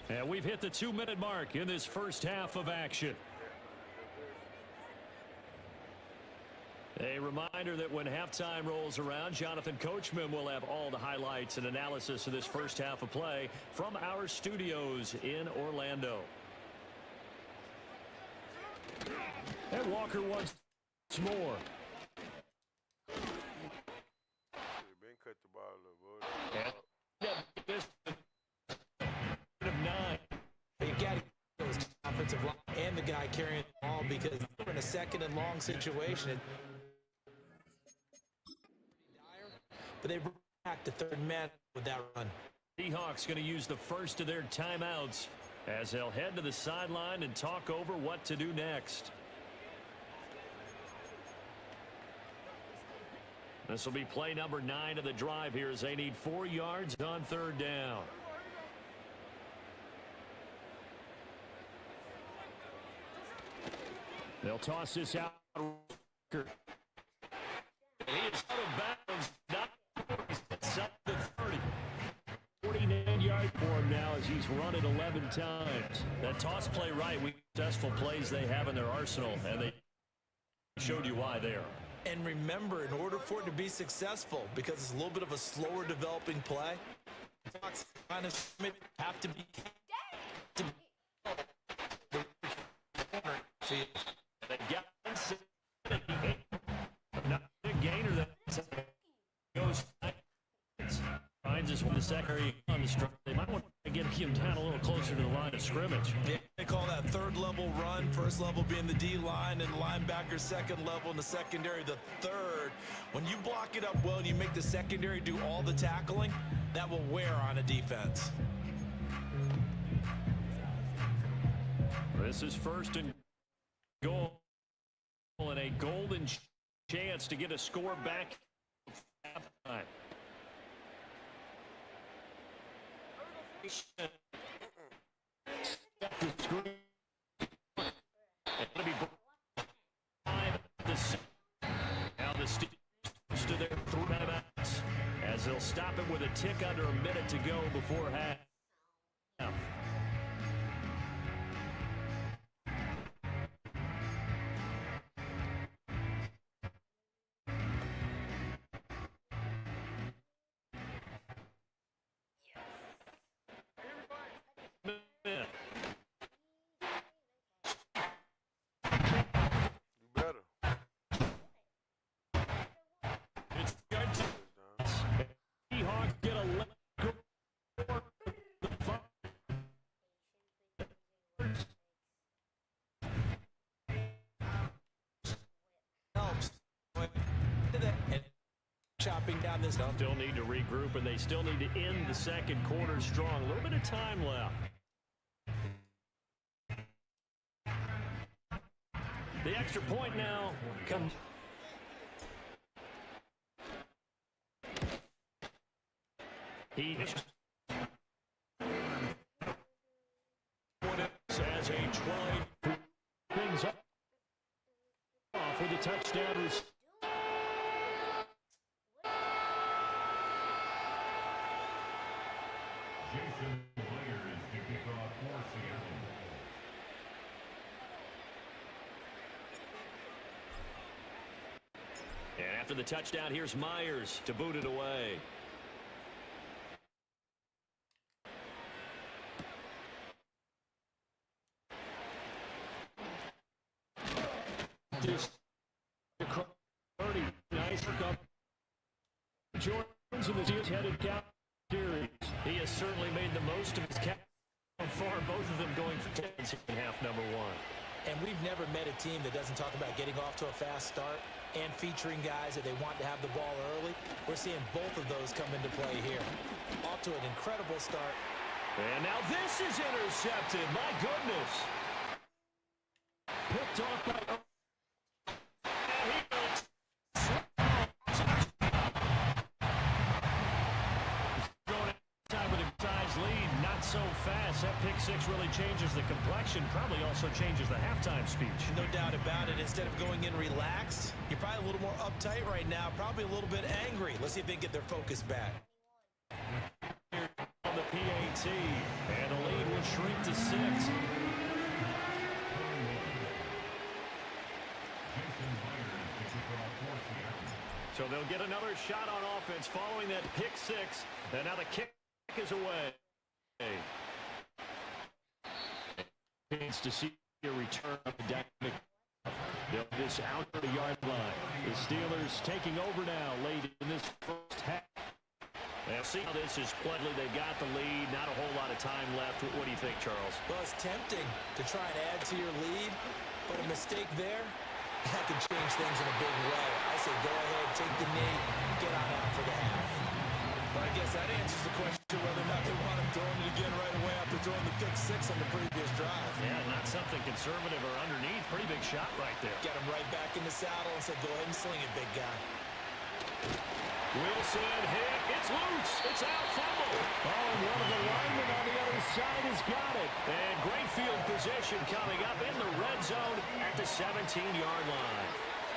Speaker 10: And we've hit the 2-minute mark in this first half of action. A reminder that when halftime rolls around, Jonathan Coachman will have all the highlights and analysis of this first half of play from our studios in Orlando. And Walker once more.
Speaker 7: Been cut the ball a little bit.
Speaker 10: Of 9.
Speaker 11: You got to those offensive line and the guy carrying the ball because they're in a 2nd and long situation. but they brought back the third man with that run.
Speaker 12: Seahawks going to use the first of their timeouts as they'll head to the sideline and talk over what to do next. This will be play number 9 of the drive here as they need 4 yards on third down. They'll toss this out. He is out of bounds. Not inside the 30. 49-yard for him now as he's run it 11 times. That toss play right. Successful plays they have in their arsenal, and they showed you why there.
Speaker 11: And remember, in order for it to be successful, because it's a little bit of a slower developing play, Fox kind of have to be
Speaker 12: They've got not a gainer that goes finds us with the secondary on the strike. They might want to get him down a little closer to the line of scrimmage.
Speaker 11: Yeah, they call that third level run, first level being the D line and linebacker, second level in the secondary, the third. When you block it up well and you make the secondary do all the tackling, that will wear on a defense.
Speaker 12: This is first and goal and a golden chance to get a score back at halftime. Now the Steelers to their 3 timeouts as they'll stop it with a tick under a minute to go before half.
Speaker 11: Chopping down this.
Speaker 12: Still need to regroup, and they still need to end the second quarter strong. A little bit of time left. The extra point now comes. He as a try things up off with a touchdown. And after the touchdown, here's Myers to boot it away. Just nice recovery. Jordan's in the Steelers headed count series. He has certainly made the most of his cap so far, both of them going for 10 in half number 1.
Speaker 11: And we've never met a team that doesn't talk about getting off to a fast start and featuring guys that they want to have the ball early. We're seeing both of those come into play here. Off to an incredible start.
Speaker 12: And now this is intercepted. My goodness. Picked off by... So fast. That pick six really changes the complexion, probably also changes the halftime speech.
Speaker 11: No doubt about it. Instead of going in relaxed, you're probably a little more uptight right now, probably a little bit angry. Let's see if they can get their focus back.
Speaker 12: On the PAT, and the lead will shrink to 6. So they'll get another shot on offense following that pick six, and now the kick is away. Needs to see a return of the deck. They'll this out to the yard line. The Steelers taking over now late in this first half. They'll see how this is played. They got the lead. Not a whole lot of time left. What do you think, Charles?
Speaker 11: Well, it's tempting to try and add to your lead, but a mistake there, that can change things in a big way. I say go ahead, take the knee, get on out for the half. But I guess that answers the question whether or not they want him throwing it again right away after throwing the pick six on the previous drive.
Speaker 12: Yeah, not something conservative or underneath. Pretty big shot right there.
Speaker 11: Get him right back in the saddle and said, go ahead and sling it, big guy.
Speaker 12: Wilson hit. It's loose. It's out. Fumble. Oh, and one of the linemen on the other side has got it. And great field position coming up in the red zone at the 17-yard line.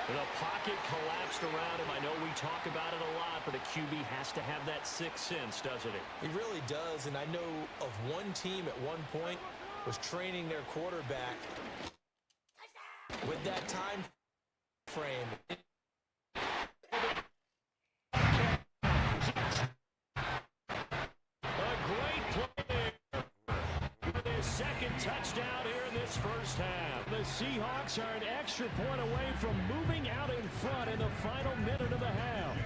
Speaker 12: The pocket collapsed around him. I know we talk about it a lot, but a QB has to have that sixth sense, doesn't it?
Speaker 11: He really does, and I know of one team at one point was training their quarterback with that time frame.
Speaker 12: A great play with his second touchdown here in this first half. The Seahawks are an extra point away from moving out in front in the final minute of the half.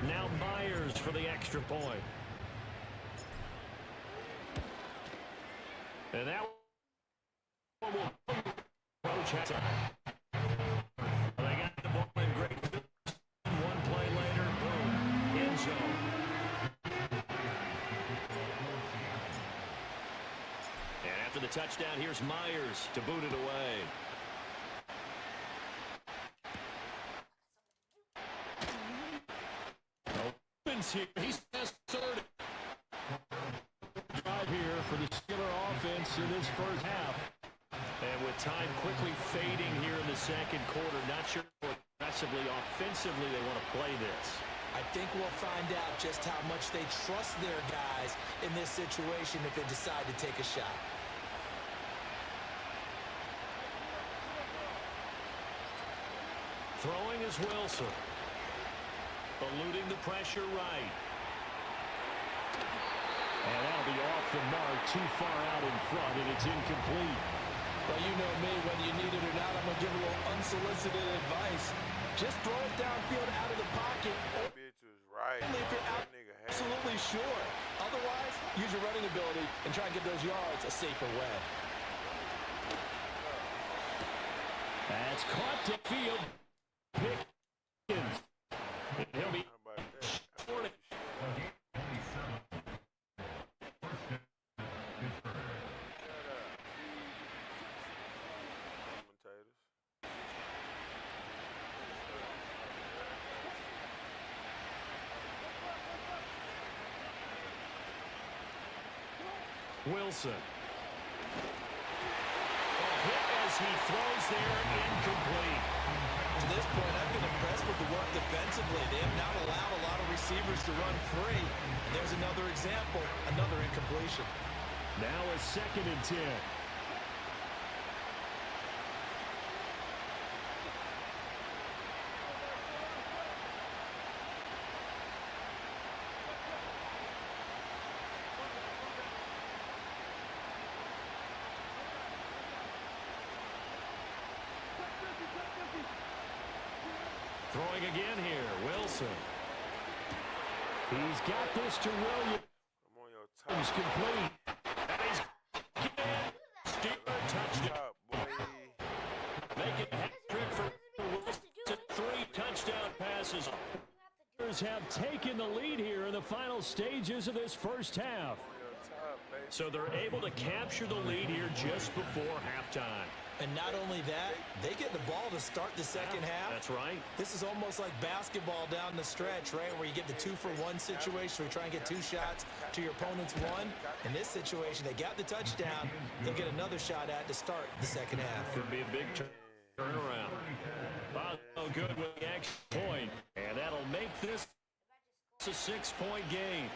Speaker 12: Now Myers for the extra point. And that one will approach halftime. They got the ball in great position. One play later, boom, end zone. And after the touchdown, here's Myers to boot it away. Opens here. He's just third. Drive here for the Steeler offense in this first half. And with time quickly fading here in the second quarter, not sure how aggressively, offensively they want to play this.
Speaker 11: I think we'll find out just how much they trust their guys in this situation if they decide to take a shot.
Speaker 12: Throwing is Wilson. Eluding the pressure right. And that'll be off the mark, too far out in front, and it's incomplete.
Speaker 11: Well, you know me, whether you need it or not, I'm going to give a little unsolicited advice. Just throw it downfield out of the pocket.
Speaker 7: Bitch is right.
Speaker 11: Only if you're absolutely sure. Otherwise, use your running ability and try and get those yards a safer way.
Speaker 12: That's caught to field. Pickens. He'll be short. Wilson. A hit as he throws there, incomplete.
Speaker 11: To this point, I've been impressed with the work defensively. They have not allowed a lot of receivers to run free. There's another example, another incompletion.
Speaker 12: Now a 2nd and 10. Throwing again here, Wilson. He's got this to Williams.
Speaker 7: I'm on your top.
Speaker 12: He's complete. And he's Steeler touchdown. Making a hat trick for Wilson. 3 touchdown passes. Steelers have taken the lead here in the final stages of this first half. So they're able to capture the lead here just before halftime.
Speaker 11: And not only that, they get the ball to start the second half.
Speaker 12: That's right.
Speaker 11: This is almost like basketball down the stretch, right, where you get the 2-for-1 situation where you try and get 2 shots to your opponent's 1. In this situation, they got the touchdown. They'll get another shot at to start the second half.
Speaker 12: Could be a big turnaround. Boswell good with the extra point, and that'll make this a 6-point game.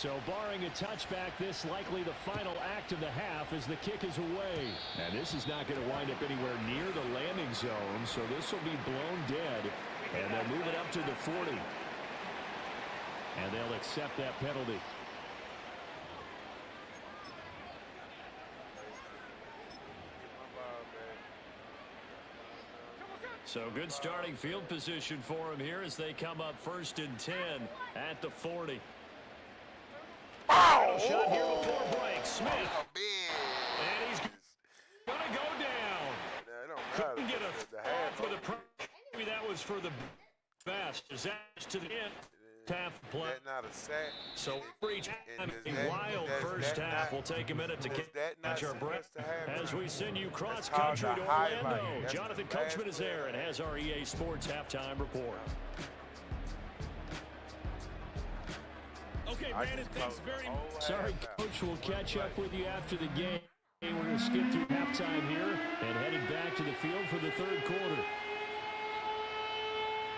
Speaker 12: So barring a touchback, this likely the final act of the half as the kick is away. And this is not going to wind up anywhere near the landing zone, so this will be blown dead. And they'll move it up to the 40. and they'll accept that penalty. So good starting field position for him here as they come up 1st and 10 at the 40.
Speaker 7: Oh!
Speaker 12: Shot here before break. Smith. And he's going to go down. Couldn't get a half with a maybe that was for the best. Is that to the end? Half play.
Speaker 7: Not a sack.
Speaker 12: So reach a wild first half. We'll take a minute to catch our breath as we send you cross country to Orlando. Jonathan Coachman is there and has our EA Sports halftime report.
Speaker 5: Okay, Brandon, thanks very much.
Speaker 12: Sorry, Coach. We'll catch up with you after the game. We're going to skip through halftime here and headed back to the field for the third quarter.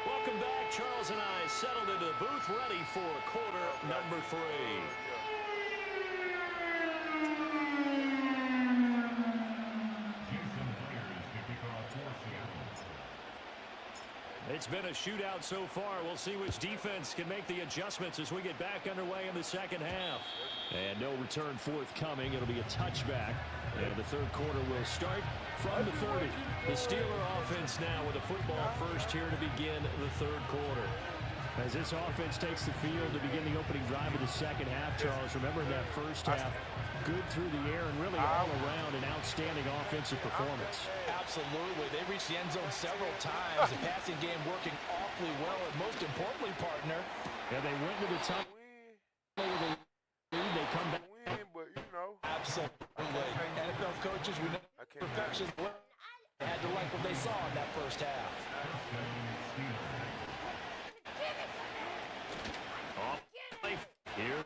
Speaker 12: Welcome back. Charles and I settled into the booth ready for quarter number 3. It's been a shootout so far. We'll see which defense can make the adjustments as we get back underway in the second half. And no return forthcoming. It'll be a touchback. And the third quarter will start from the 30. The Steeler offense now with a football first here to begin the third quarter. As this offense takes the field to begin the opening drive of the second half, Charles, remember in that first half, good through the air and really all around an outstanding offensive performance.
Speaker 11: Absolutely. They reached the end zone several times. The passing game working awfully well. And most importantly, partner.
Speaker 12: Yeah, they went to the top with a lead. They come back.
Speaker 7: But, you know.
Speaker 11: Absolutely. NFL coaches, we know perfection. They had to like what they saw in that first half.
Speaker 12: Here.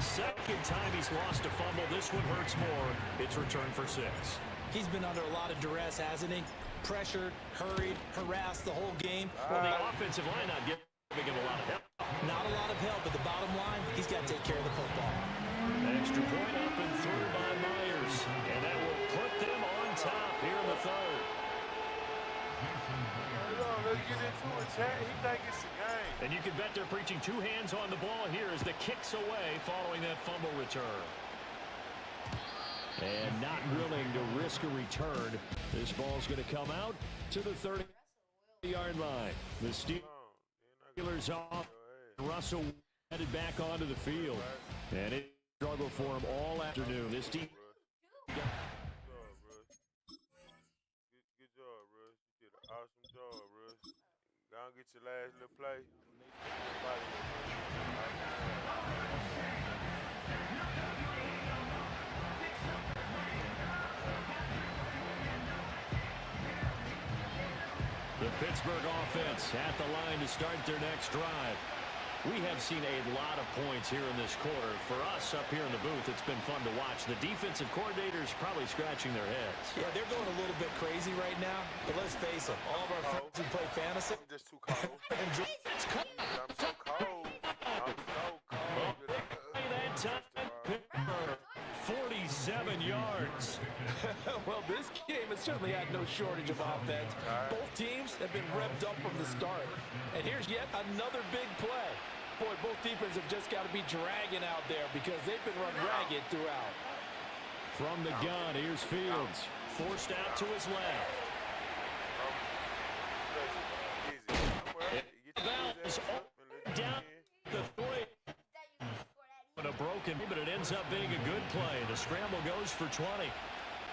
Speaker 12: Second time he's lost a fumble. This one hurts more. It's returned for 6.
Speaker 11: He's been under a lot of duress, hasn't he? Pressured, hurried, harassed the whole game.
Speaker 12: Well, the offensive line not giving him a lot of help.
Speaker 11: Not a lot of help, but the bottom line, he's got to take care of the football.
Speaker 12: An extra point up and through by Myers. And that will put them on top here in the third.
Speaker 7: Let's get into it, Chad. He think it's a game.
Speaker 12: And you can bet they're preaching 2 hands on the ball here as the kick's away following that fumble return. And not willing to risk a return. This ball's going to come out to the 30-yard line. The Steelers off. Russell headed back onto the field. And it struggled for him all afternoon. This team.
Speaker 7: Good job, Russ. You did an awesome job, Russ. Go and get your last little play.
Speaker 12: The Pittsburgh offense at the line to start their next drive. We have seen a lot of points here in this quarter. For us up here in the booth, it's been fun to watch. The defensive coordinators probably scratching their heads.
Speaker 11: Yeah, they're going a little bit crazy right now. But let's face it, all of our friends who play fantasy.
Speaker 7: I'm just too cold. I'm so cold. I'm so cold.
Speaker 12: That time, 47 yards.
Speaker 11: Well, this game has certainly had no shortage of offense. Both teams have been revved up from the start. And here's yet another big play. Boy, both defenses have just got to be dragging out there because they've been run ragged throughout.
Speaker 12: From the gun, here's Fields. Forced out to his left. Valves down the 3. A broken, but it ends up being a good play. The scramble goes for 20.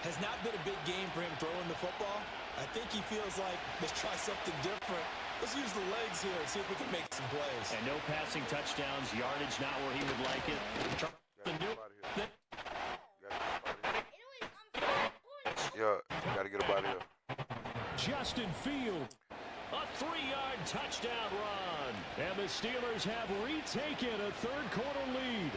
Speaker 11: Has not been a big game for him throwing the football. I think he feels like, let's try something different. Let's use the legs here and see if we can make some plays.
Speaker 12: And no passing touchdowns, yardage not where he would like it.
Speaker 7: Got to get up out of here.
Speaker 12: Justin Fields, a 3-yard touchdown run. And the Steelers have retaken a third quarter lead.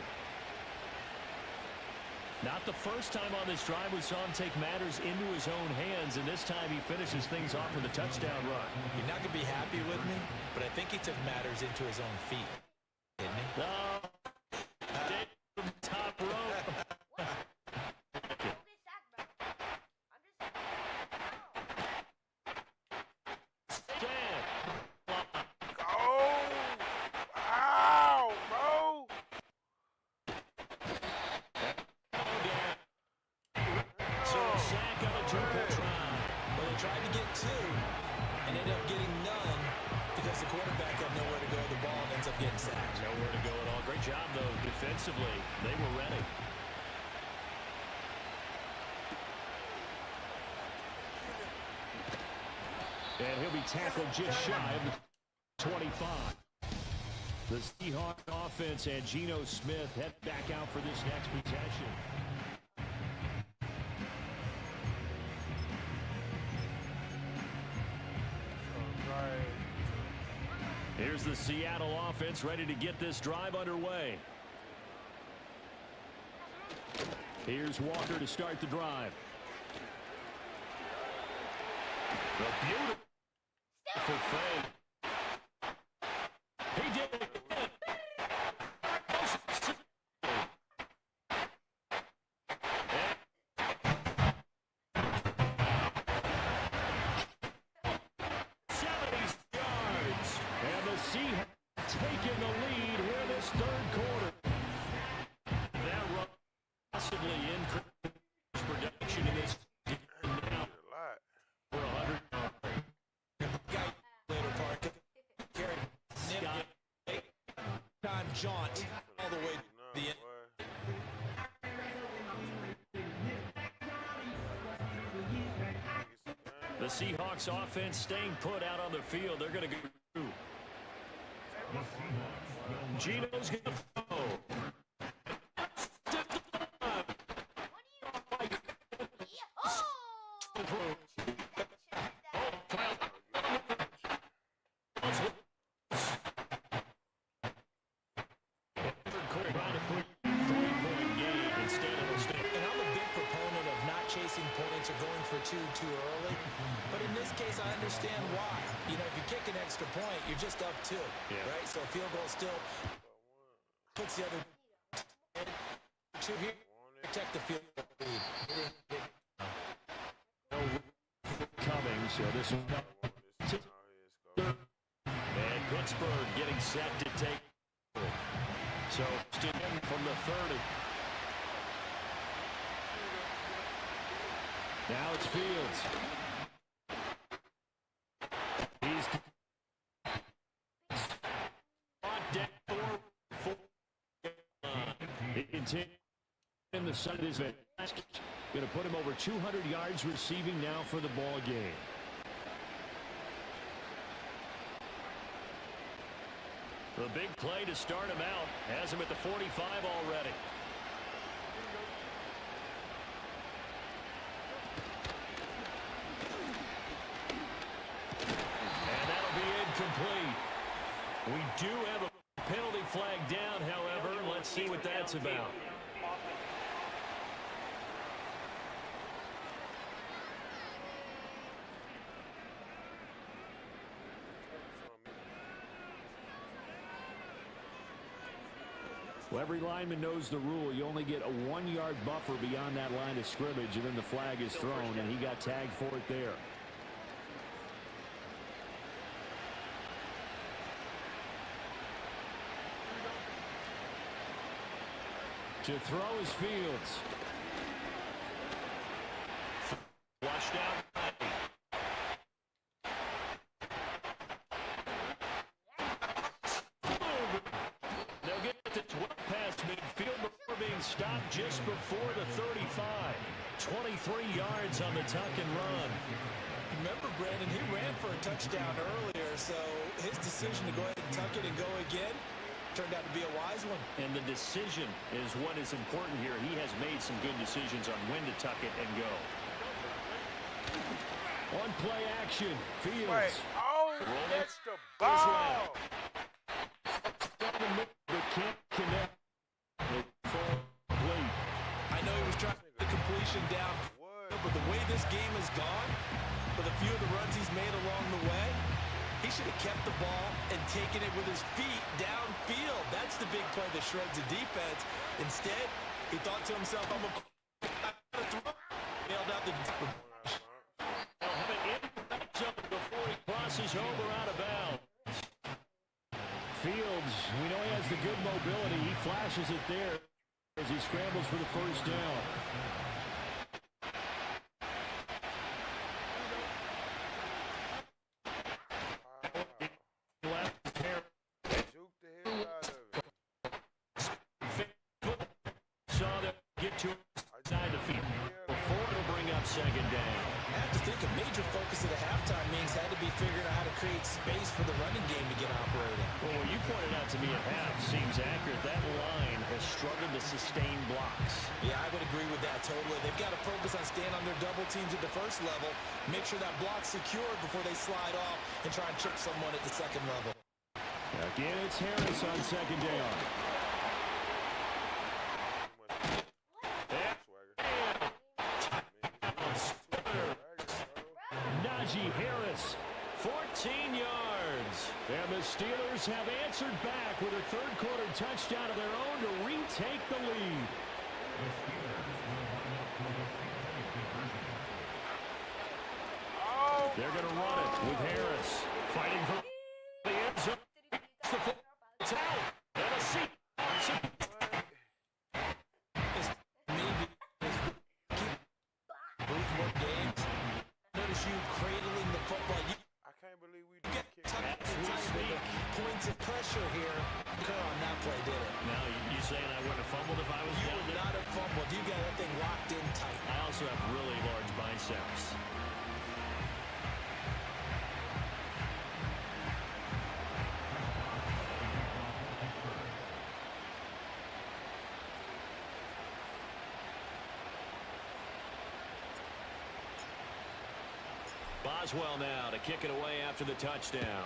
Speaker 12: Not the first time on this drive we saw him take matters into his own hands, and this time he finishes things off with a touchdown run.
Speaker 11: You're not going to be happy with me, but I think he took matters into his own feet, didn't he?
Speaker 12: No. Top rope.
Speaker 11: Nowhere to go at all. Great job, though, defensively. They were ready.
Speaker 12: And he'll be tackled just shy of the 25. The Seahawks offense and Geno Smith head back out for this next possession. Here's the Seattle offense ready to get this drive underway. Here's Walker to start the drive. The beautiful fake. He did it again. Taking the lead here this third quarter. That run possibly increased production in this game now for 100 yards.
Speaker 11: Later, Parker. Gary, time jaunt all the way to the end.
Speaker 12: The Seahawks offense staying put out on the field. They're going to go through. Geno's going to throw.
Speaker 11: Chasing points or going for two too early. But in this case, I understand why. You know, if you kick an extra point, you're just up two, right? So a field goal still puts the other two here. Protect the field goal lead.
Speaker 12: Coming, so this is and Pittsburgh getting set to take. So still from the 30. Now it's Fields. He's he continues in the side of his going to put him over 200 yards receiving now for the ball game. The big play to start him out has him at the 45 already. Complete. We do have a penalty flag down, however. Let's see what that's about. Well, every lineman knows the rule. You only get a 1-yard buffer beyond that line of scrimmage, and then the flag is thrown, and he got tagged for it there. To throw is Fields. Washed out. They'll get to 12 past midfield before being stopped just before the 35. 23 yards on the tuck and run.
Speaker 11: Remember, Brandon, he ran for a touchdown earlier, so his decision to go ahead and tuck it and go again turned out to be a wise one.
Speaker 12: And the decision is what is important here. He has made some good decisions on when to tuck it and go. On play action, Fields.
Speaker 7: Wait, that's the ball.
Speaker 12: But can't connect.
Speaker 11: I know he was possession down. But the way this game has gone, with a few of the runs he's made along the way, he should have kept the ball and taken it with his feet downfield. That's the big play that shreds the defense. Instead, he thought to himself, I'm going to throw. Nailed out the...
Speaker 12: He'll have it in before he crosses over out of bounds. Fields, we know he has the good mobility. He flashes it there as he scrambles for the first down. Second down.
Speaker 11: I have to think a major focus of the halftime meetings had to be figuring out how to create space for the running game to get operating.
Speaker 12: Well, what you pointed out to me at half seems accurate. That line has struggled to sustain blocks.
Speaker 11: Yeah, I would agree with that totally. They've got to focus on staying on their double teams at the first level, make sure that block's secured before they slide off and try and chip someone at the second level.
Speaker 12: Again, it's Harris on second down. Harris, 14 yards. And the Steelers have answered back with a third-quarter touchdown of their own to retake the lead. They're going to run it with Harris. Fighting for the end zone. It's out. And a seat.
Speaker 11: You cradling the football.
Speaker 7: I can't believe we get
Speaker 11: points of pressure here. On that play, did it?
Speaker 12: Now, you saying I wouldn't have fumbled if I was
Speaker 11: you
Speaker 12: down
Speaker 11: would
Speaker 12: there?
Speaker 11: not have fumbled. You got that thing locked in tight.
Speaker 12: I also have really large biceps. Boswell now to kick it away after the touchdown.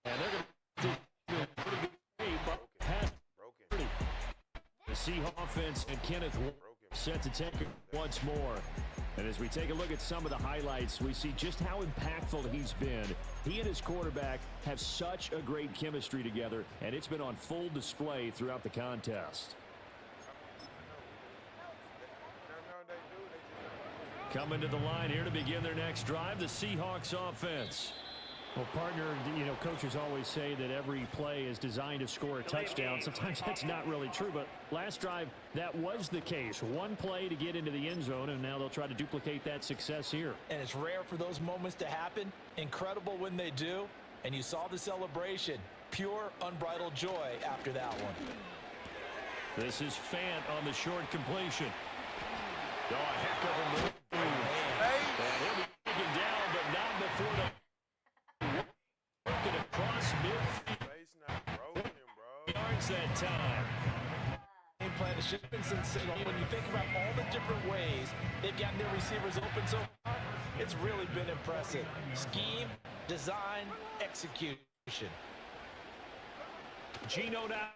Speaker 12: And they're going to do a pretty good game. The Seahawks offense and Kenneth set to take it once more. And as we take a look at some of the highlights, we see just how impactful he's been. He and his quarterback have such a great chemistry together, and it's been on full display throughout the contest. Coming to the line here to begin their next drive, the Seahawks offense. Well, partner, coaches always say that every play is designed to score a touchdown. Sometimes that's not really true, but last drive, that was the case. One play to get into the end zone, and now they'll try to duplicate that success here.
Speaker 11: And it's rare for those moments to happen. Incredible when they do. And you saw the celebration. Pure, unbridled joy after that one.
Speaker 12: This is Fant on the short completion. Oh, a heck of a move. And he'll be taken down, but not before the working across midfield. Yards that time.
Speaker 11: Game plan has just been sensational. When you think about all the different ways they've gotten their receivers open so far, it's really been impressive. Scheme, design, execution.
Speaker 12: Gino now.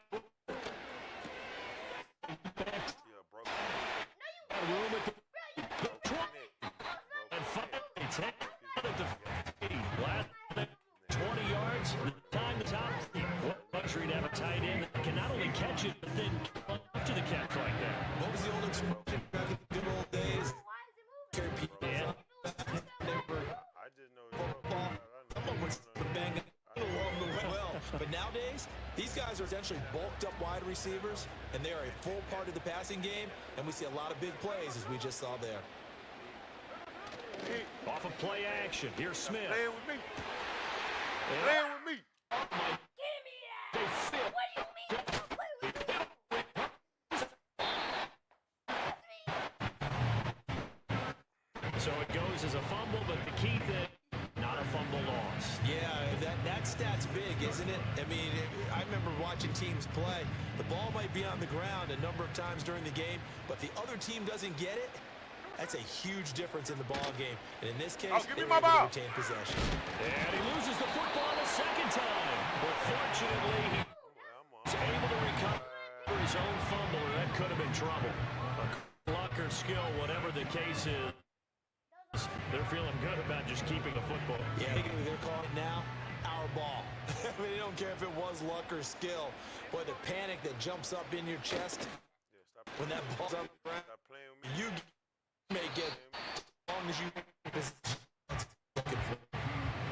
Speaker 12: Room at the 20. And finally, 10 at the 15. Last 20 yards. Time the top. Luxury to have a tight end that can not only catch it, but then after the catch like that.
Speaker 11: What was the old expression back in the good old days?
Speaker 12: Yeah.
Speaker 7: I just know
Speaker 11: football. Someone was banging along the way well. But nowadays, these guys are essentially bulked up wide receivers, and they are a full part of the passing game, and we see a lot of big plays as we just saw there.
Speaker 12: Off of play action. Here's Smith.
Speaker 7: Playing with me. Playing with me.
Speaker 4: Give me that! What do you mean?
Speaker 12: So it goes as a fumble, but the key thing, not a fumble loss.
Speaker 11: Yeah, that stat's big, isn't it? I mean, I remember watching teams play. The ball might be on the ground a number of times during the game, but the other team doesn't get it. That's a huge difference in the ball game. And in this case,
Speaker 7: give
Speaker 11: they
Speaker 7: me
Speaker 11: were
Speaker 7: my
Speaker 11: able
Speaker 7: ball.
Speaker 11: to retain possession.
Speaker 12: And he loses the football a second time. But fortunately, his own fumble, or that could have been trouble. Luck or skill, whatever the case is, they're feeling good about just keeping the football.
Speaker 11: Yeah, they're calling it now our ball. I mean, they don't care if it was luck or skill. Boy, the panic that jumps up in your chest when that ball's up around, you may get as long as you.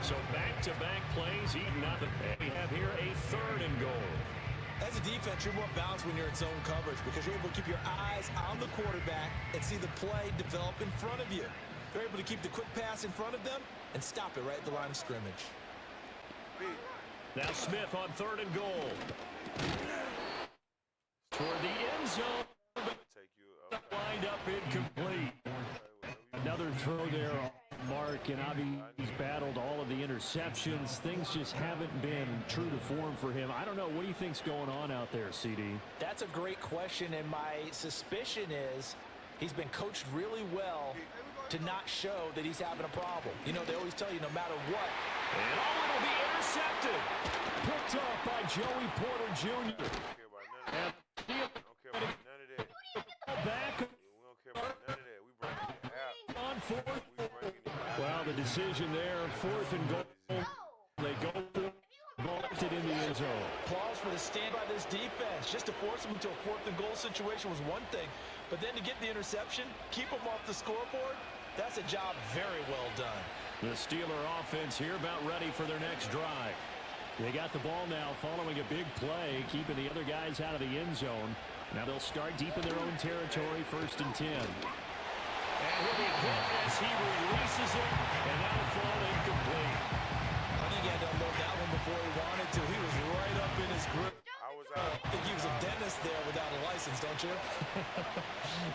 Speaker 12: So back-to-back plays, eating nothing. And we have here a 3rd and goal.
Speaker 11: As a defense, you're more balanced when you're in zone coverage because you're able to keep your eyes on the quarterback and see the play develop in front of you. You're able to keep the quick pass in front of them and stop it right at the line of scrimmage.
Speaker 12: Now Smith on 3rd and goal. Toward the end zone. Wind up incomplete. Another throw there, Mark, and obviously he's battled all of the interceptions. Things just haven't been true to form for him. I don't know. What do you think's going on out there, CD?
Speaker 11: That's a great question, and my suspicion is he's been coached really well to not show that he's having a problem. You know, they always tell you no matter what.
Speaker 12: And it'll be intercepted. Picked off by Joey Porter Jr. And back. On 4th. Well, the decision there, 4th and goal. They go for it in the end zone.
Speaker 11: Applause for the stand by this defense. Just to force them into a 4th and goal situation was one thing, but then to get the interception, keep them off the scoreboard, that's a job very well done.
Speaker 12: The Steeler offense here about ready for their next drive. They got the ball now following a big play, keeping the other guys out of the end zone. Now they'll start deep in their own territory, 1st and 10. And he'll be hit as he releases it, and that'll fall incomplete.
Speaker 11: I think he had to unload that one before he wanted to. He was right up in his grip. I think he was a dentist there without a license, don't you?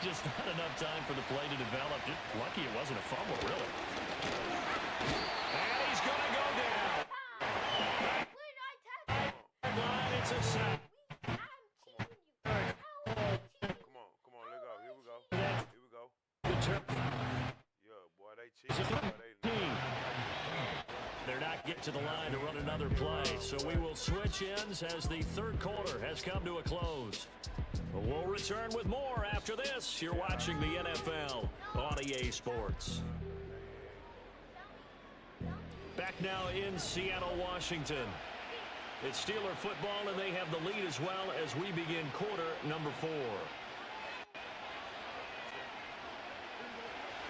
Speaker 12: Just not enough time for the play to develop. Just lucky it wasn't a fumble, really. And he's going to go down. It's a sack.
Speaker 7: Come on, let go. Here we go. Yeah, boy, they cheating.
Speaker 12: They're not getting to the line to run another play, so we will switch ends as the 3rd quarter has come to a close. We'll return with more after this. You're watching the NFL on EA Sports. Back now in Seattle, Washington. It's Steeler football, and they have the lead as well as we begin quarter number 4.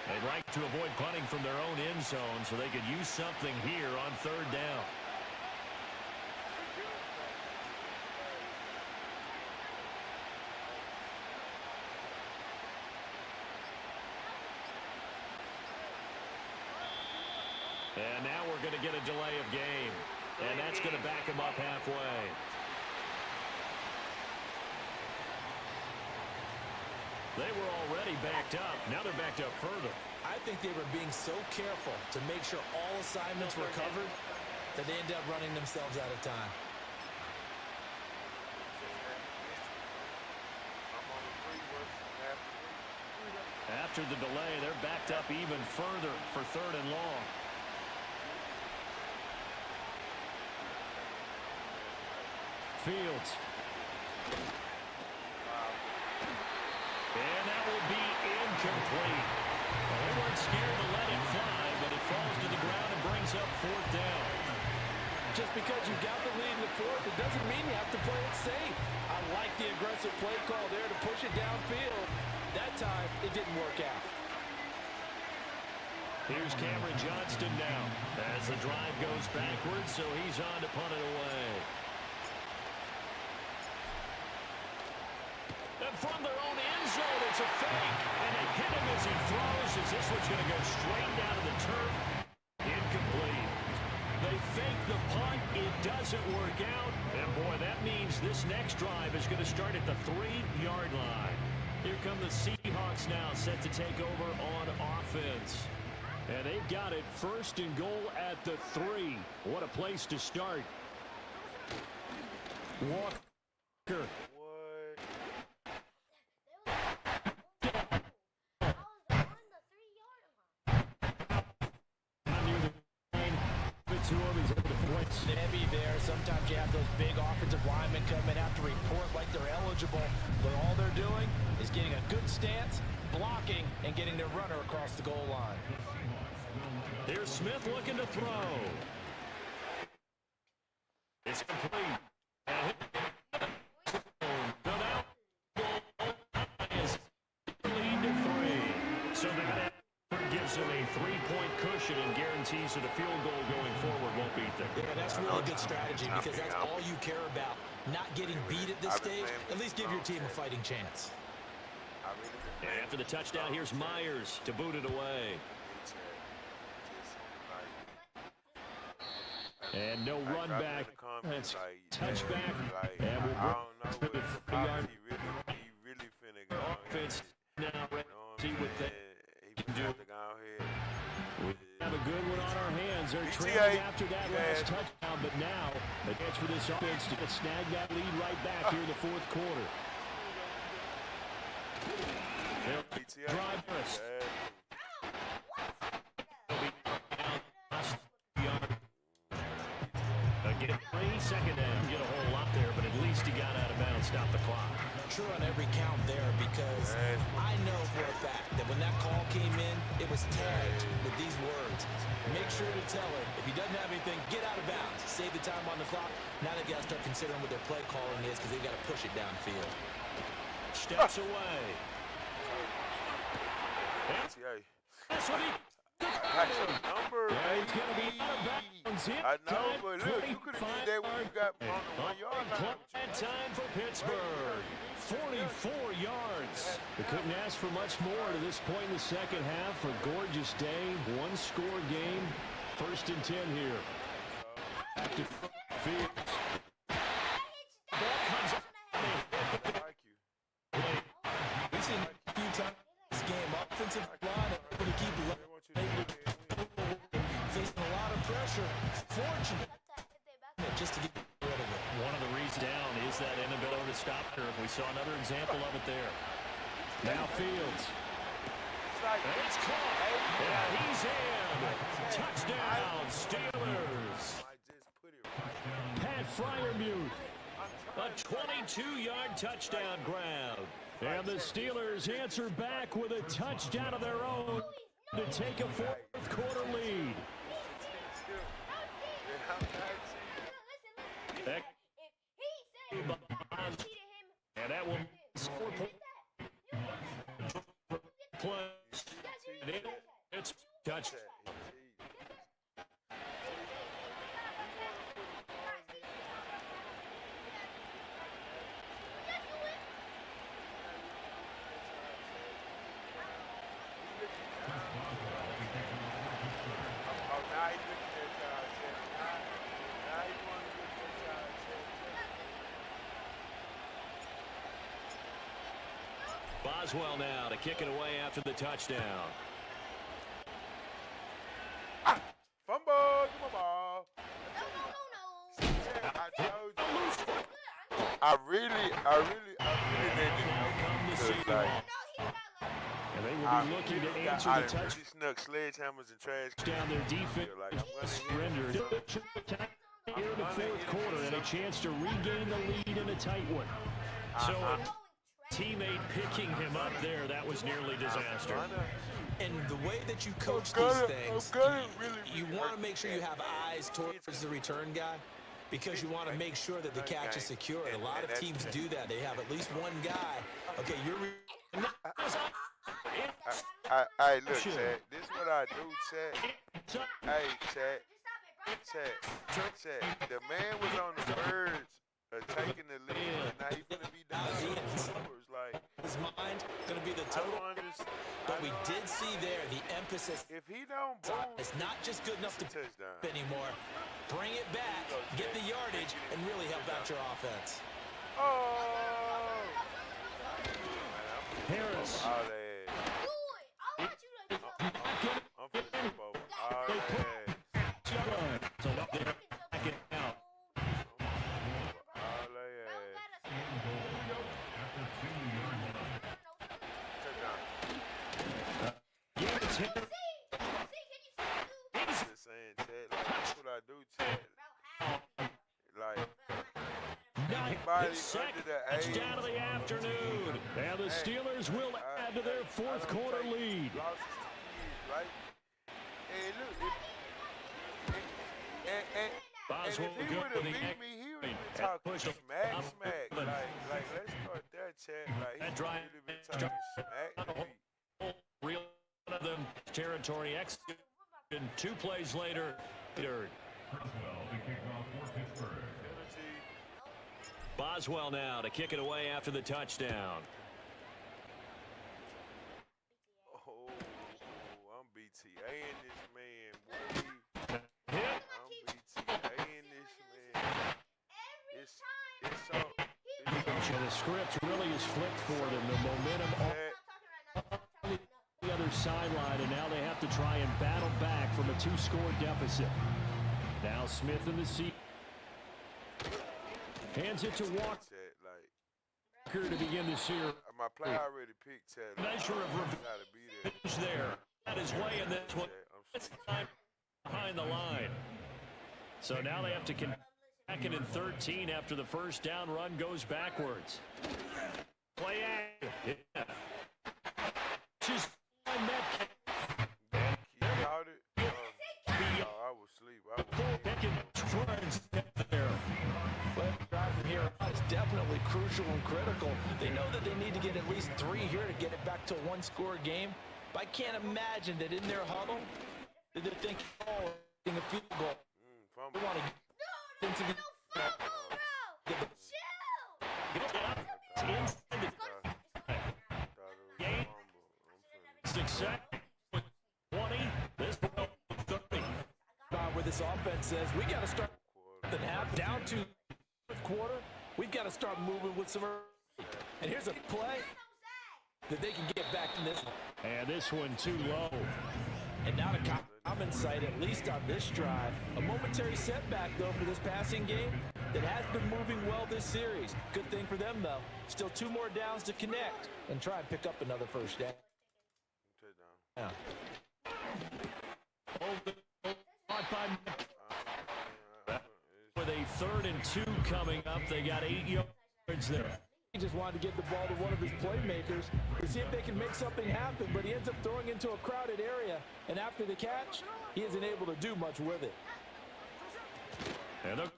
Speaker 12: They'd like to avoid punting from their own end zone so they could use something here on 3rd down. And now we're going to get a delay of game. And that's going to back him up halfway. They were already backed up. Now they're backed up further.
Speaker 11: I think they were being so careful to make sure all assignments were covered that they ended up running themselves out of time.
Speaker 12: After the delay, they're backed up even further for 3rd and long. Fields. And that will be incomplete. Well, they weren't scared to let it fly, but it falls to the ground and brings up 4th down.
Speaker 11: Just because you got the lead in the 4th, it doesn't mean you have to play it safe. I like the aggressive play call there to push it downfield. That time, it didn't work out.
Speaker 12: Here's Cameron Johnston now as the drive goes backwards, so he's on to punt it away. And from their own end zone, it's a fake. And they hit him as he throws. As this one's going to go straight down to the turf. Incomplete. They fake the punt. It doesn't work out. And, boy, that means this next drive is going to start at the 3-yard line. Here come the Seahawks now set to take over on offense. And they've got it 1st and goal at the 3. What a place to start. Walker.
Speaker 11: They heavy there. Sometimes you have those big offensive linemen come in, have to report like they're eligible, but all they're doing is getting a good stance, blocking, and getting their runner across the goal line.
Speaker 12: Here's Smith looking to throw. It's complete. Lead to 3. So that gives them a 3-point cushion and guarantees that a field goal going forward won't beat them.
Speaker 11: Yeah, that's really good strategy because that's all you care about. Not getting beat at this stage. At least give your team a fighting chance.
Speaker 12: And after the touchdown, here's Myers to boot it away. And no run back. That's touchback. And we'll bring
Speaker 7: He really finna go
Speaker 12: offense now. See what they can do. We have a good one on our hands. They're trailing after that last touchdown, but now the chance for this offense to snag that lead right back here in the fourth quarter. Drive first. Get 3 second down. Get a whole lot there, but at least he got out of bounds. Stop the clock.
Speaker 11: True on every count there because I know for a fact that when that call came in, it was tagged with these words. Make sure to tell him if he doesn't have anything, get out of bounds. Save the time on the clock. Now they got to start considering what their play calling is because they've got to push it downfield.
Speaker 12: Steps away. That's what he...
Speaker 7: Number
Speaker 12: he's going to be out of bounds.
Speaker 7: I know, but look, you could have did that when you got on the 1 yard line.
Speaker 12: Time for Pittsburgh. 44 yards. They couldn't ask for much more to this point in the second half. A gorgeous day, one-score game. 1st and 10 here. Back to Fields. Ball comes up.
Speaker 11: We've seen a few times this game. Offensive line able to keep facing a lot of pressure. Fortunate just to get rid of it.
Speaker 12: One of the reasons down is that inability to stop her. We saw another example of it there. Now Fields. And it's caught. And he's in. Touchdown, Steelers. Pat Freiermuth. A 22-yard touchdown grab. And the Steelers answer back with a touchdown of their own to take a fourth quarter lead. And that will score points. It's touchdown. Boswell now to kick it away after the touchdown.
Speaker 7: Fumble, give me a ball. I told you. I really need to
Speaker 12: and they will be looking to answer the touch.
Speaker 7: Snuck sledgehammers and trash
Speaker 12: down their defense. Surrendered here in the fourth quarter and a chance to regain the lead in a tight one. So teammate picking him up there, that was nearly disaster.
Speaker 11: And the way that you coach these things, you want to make sure you have eyes towards the return guy because you want to make sure that the catch is secure. A lot of teams do that. They have at least one guy. Okay, you're...
Speaker 7: Hey, look, Chad. This is what I do, Chad. Hey, Chad. The man was on the verge of taking the lead, and now he's gonna be down to the numbers. Like
Speaker 11: his mind gonna be the total. But we did see there the emphasis.
Speaker 7: If he don't boom,
Speaker 11: it's not just good enough to touchdown anymore. Bring it back, get the yardage, and really help out your offense.
Speaker 7: Oh,
Speaker 12: Harris.
Speaker 7: I'm for the Super Bowl.
Speaker 12: So up there, back it out.
Speaker 7: Just saying, Chad. Like, that's what I do, Chad. Anybody
Speaker 12: his second
Speaker 7: under the
Speaker 12: touchdown of the afternoon. And the Steelers will add to their fourth quarter lead.
Speaker 7: Lost his kids, right? Hey, look. And
Speaker 12: Boswell
Speaker 7: if he
Speaker 12: good
Speaker 7: would have
Speaker 12: with the
Speaker 7: beat me, he would have been
Speaker 12: and
Speaker 7: talking
Speaker 12: pushed him
Speaker 7: smack.
Speaker 12: up.
Speaker 7: Like, let's start that chat. Like,
Speaker 12: That
Speaker 7: he
Speaker 12: drive
Speaker 7: would have been talking smack to me.
Speaker 12: real one of them territory execution. 2 plays later, third. Boswell now to kick it away after the touchdown.
Speaker 7: Oh, I'm BTAing this man, boy.
Speaker 12: Hit.
Speaker 7: I'm BTAing this man. It's so.
Speaker 12: So the script really is flipped for them. The momentum on the other sideline, and now they have to try and battle back from a 2-score deficit. Now Smith in the seat. Hands it to Walker to begin the series.
Speaker 7: My play already picked Chad.
Speaker 12: Measure of revenge there. At his way, and this one it's time behind the line. So now they have to second and 13 after the first down run goes backwards. Play action. Yeah. Just Metcalf.
Speaker 7: He caught it. I was asleep.
Speaker 12: There.
Speaker 11: But drive from here on is definitely crucial and critical. They know that they need to get at least 3 here to get it back to a 1-score game. But I can't imagine that in their huddle, that they're thinking, oh, getting a field goal. They want to get into the...
Speaker 12: Success. 20. This 30.
Speaker 11: Where this offense says, we got to start the half down to the quarter. We've got to start moving with some. And here's a play that they can get back in this one.
Speaker 12: And this one too low.
Speaker 11: And now to common sight, at least on this drive. A momentary setback, though, for this passing game that has been moving well this series. Good thing for them, though. Still 2 more downs to connect and try and pick up another first down. Yeah.
Speaker 12: With a 3rd and 2 coming up, they got 8 yards there.
Speaker 11: He just wanted to get the ball to one of his playmakers to see if they can make something happen, but he ends up throwing into a crowded area, and after the catch, he isn't able to do much with it.
Speaker 12: And they're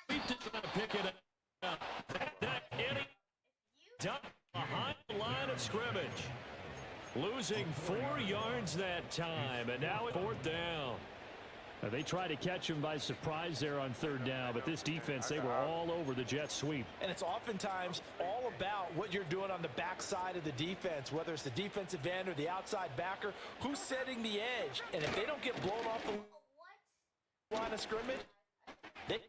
Speaker 12: going to pick it up. Down behind the line of scrimmage. Losing 4 yards that time, and now it's 4th down. They tried to catch him by surprise there on 3rd down, but this defense, they were all over the jet sweep.
Speaker 11: And it's oftentimes all about what you're doing on the backside of the defense, whether it's the defensive end or the outside backer, who's setting the edge. And if they don't get blown off the line of scrimmage, they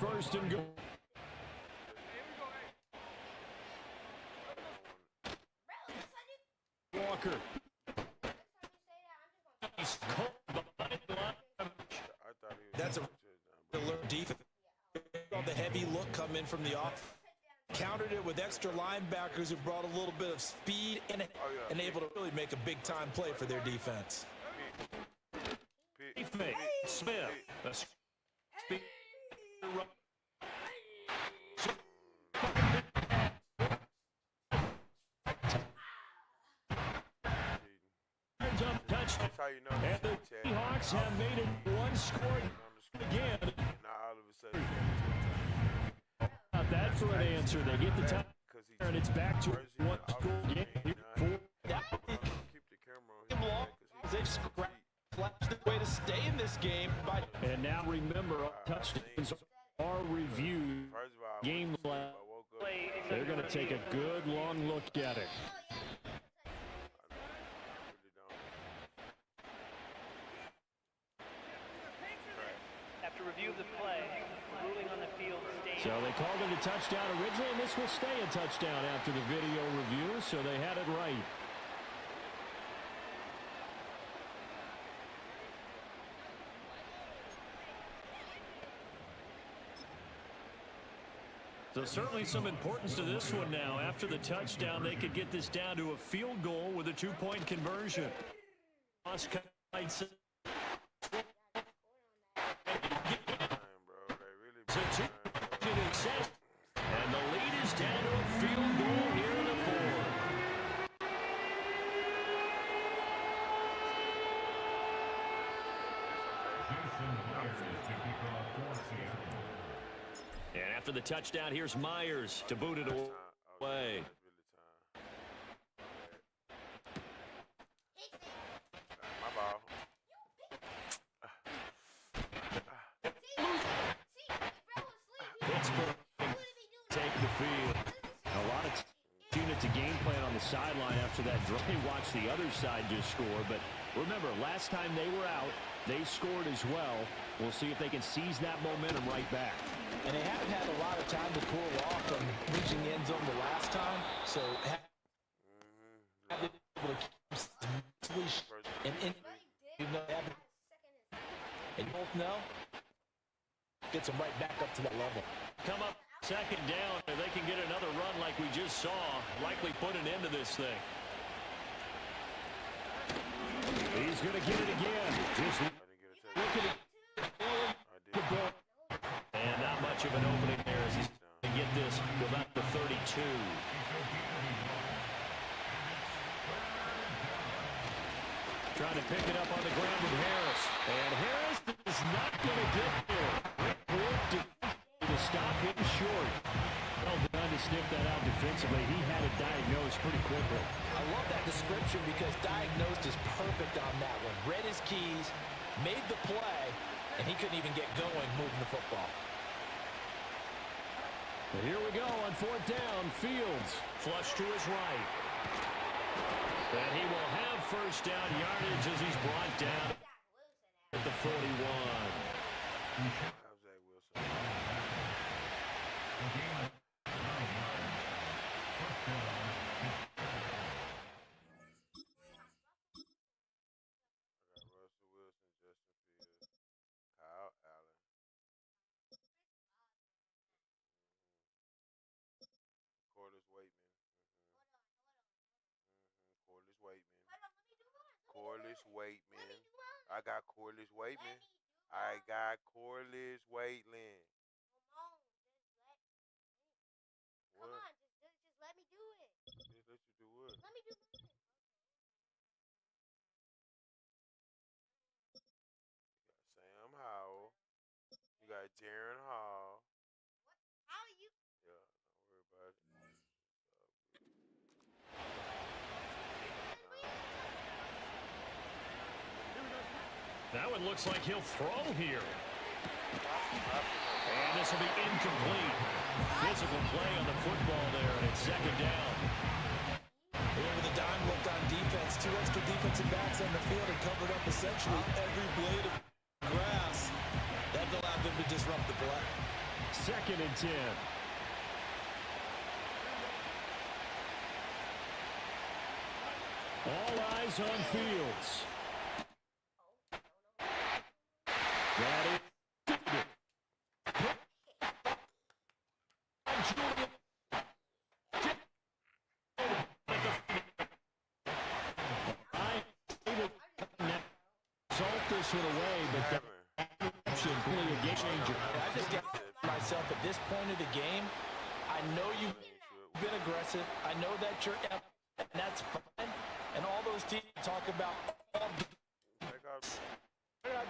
Speaker 12: First and goal. Walker.
Speaker 11: That's a alert defense. The heavy look come in from the off. Countered it with extra linebackers who brought a little bit of speed and able to really make a big-time play for their defense.
Speaker 12: Smith. And the Seahawks have made it 1 score again. Not that for an answer. They get the time, and it's back to 1 score game.
Speaker 11: They've scratched the way to stay in this game.
Speaker 12: And now remember, touchdowns are reviewed. Game left. They're going to take a good long look at it.
Speaker 3: After review of the play, ruling on the field stays.
Speaker 12: So they called it a touchdown originally, and this will stay a touchdown after the video review, so they had it right. So certainly some importance to this one now. After the touchdown, they could get this down to a field goal with a 2-point conversion. And the lead is down to a field goal here in the fourth. And after the touchdown, here's Myers to boot it away.
Speaker 7: My ball.
Speaker 12: Pittsburgh take the field. A lot of units a game plan on the sideline after that drive. Watch the other side just score. But remember, last time they were out, they scored as well. We'll see if they can seize that momentum right back.
Speaker 11: And they haven't had a lot of time to cool off from reaching the end zone the last time. So have been able to and you both know, gets them right back up to that level.
Speaker 12: Come up second down, and they can get another run like we just saw. Likely put an end to this thing. He's going to get it again. Just look at it. And not much of an opening there as he's going to get this to about the 32. Trying to pick it up on the ground with Harris. And Harris is not going to get there. To stop hitting short. Well done to sniff that out defensively. He had it diagnosed pretty quickly.
Speaker 11: I love that description because diagnosed is perfect on that one. Read his keys, made the play, and he couldn't even get going moving the football.
Speaker 12: Well, here we go on fourth down. Fields flush to his right. And he will have first down yardage as he's brought down at the 41.
Speaker 7: Corliss Waitman. I got Corliss Waitman. I got Corliss Waitman.
Speaker 4: Come on, just let me do it.
Speaker 7: Just let you do what?
Speaker 4: Let me do it.
Speaker 7: You got Sam Howell. You got Darren Hall.
Speaker 4: What? How are you?
Speaker 7: Yeah, don't worry about it.
Speaker 12: That one looks like he'll throw here. And this will be incomplete. Physical play on the football there, and it's second down.
Speaker 11: Remember the dime looked on defense. 2 extra defensive backs on the field and covered up essentially every blade of grass. That allowed them to disrupt the play.
Speaker 12: Second and 10. All eyes on Fields. That is this one away, but that should be a game changer.
Speaker 11: I just get myself at this point of the game. I know you've been aggressive. I know that you're up, and that's fine. And all those teams talk about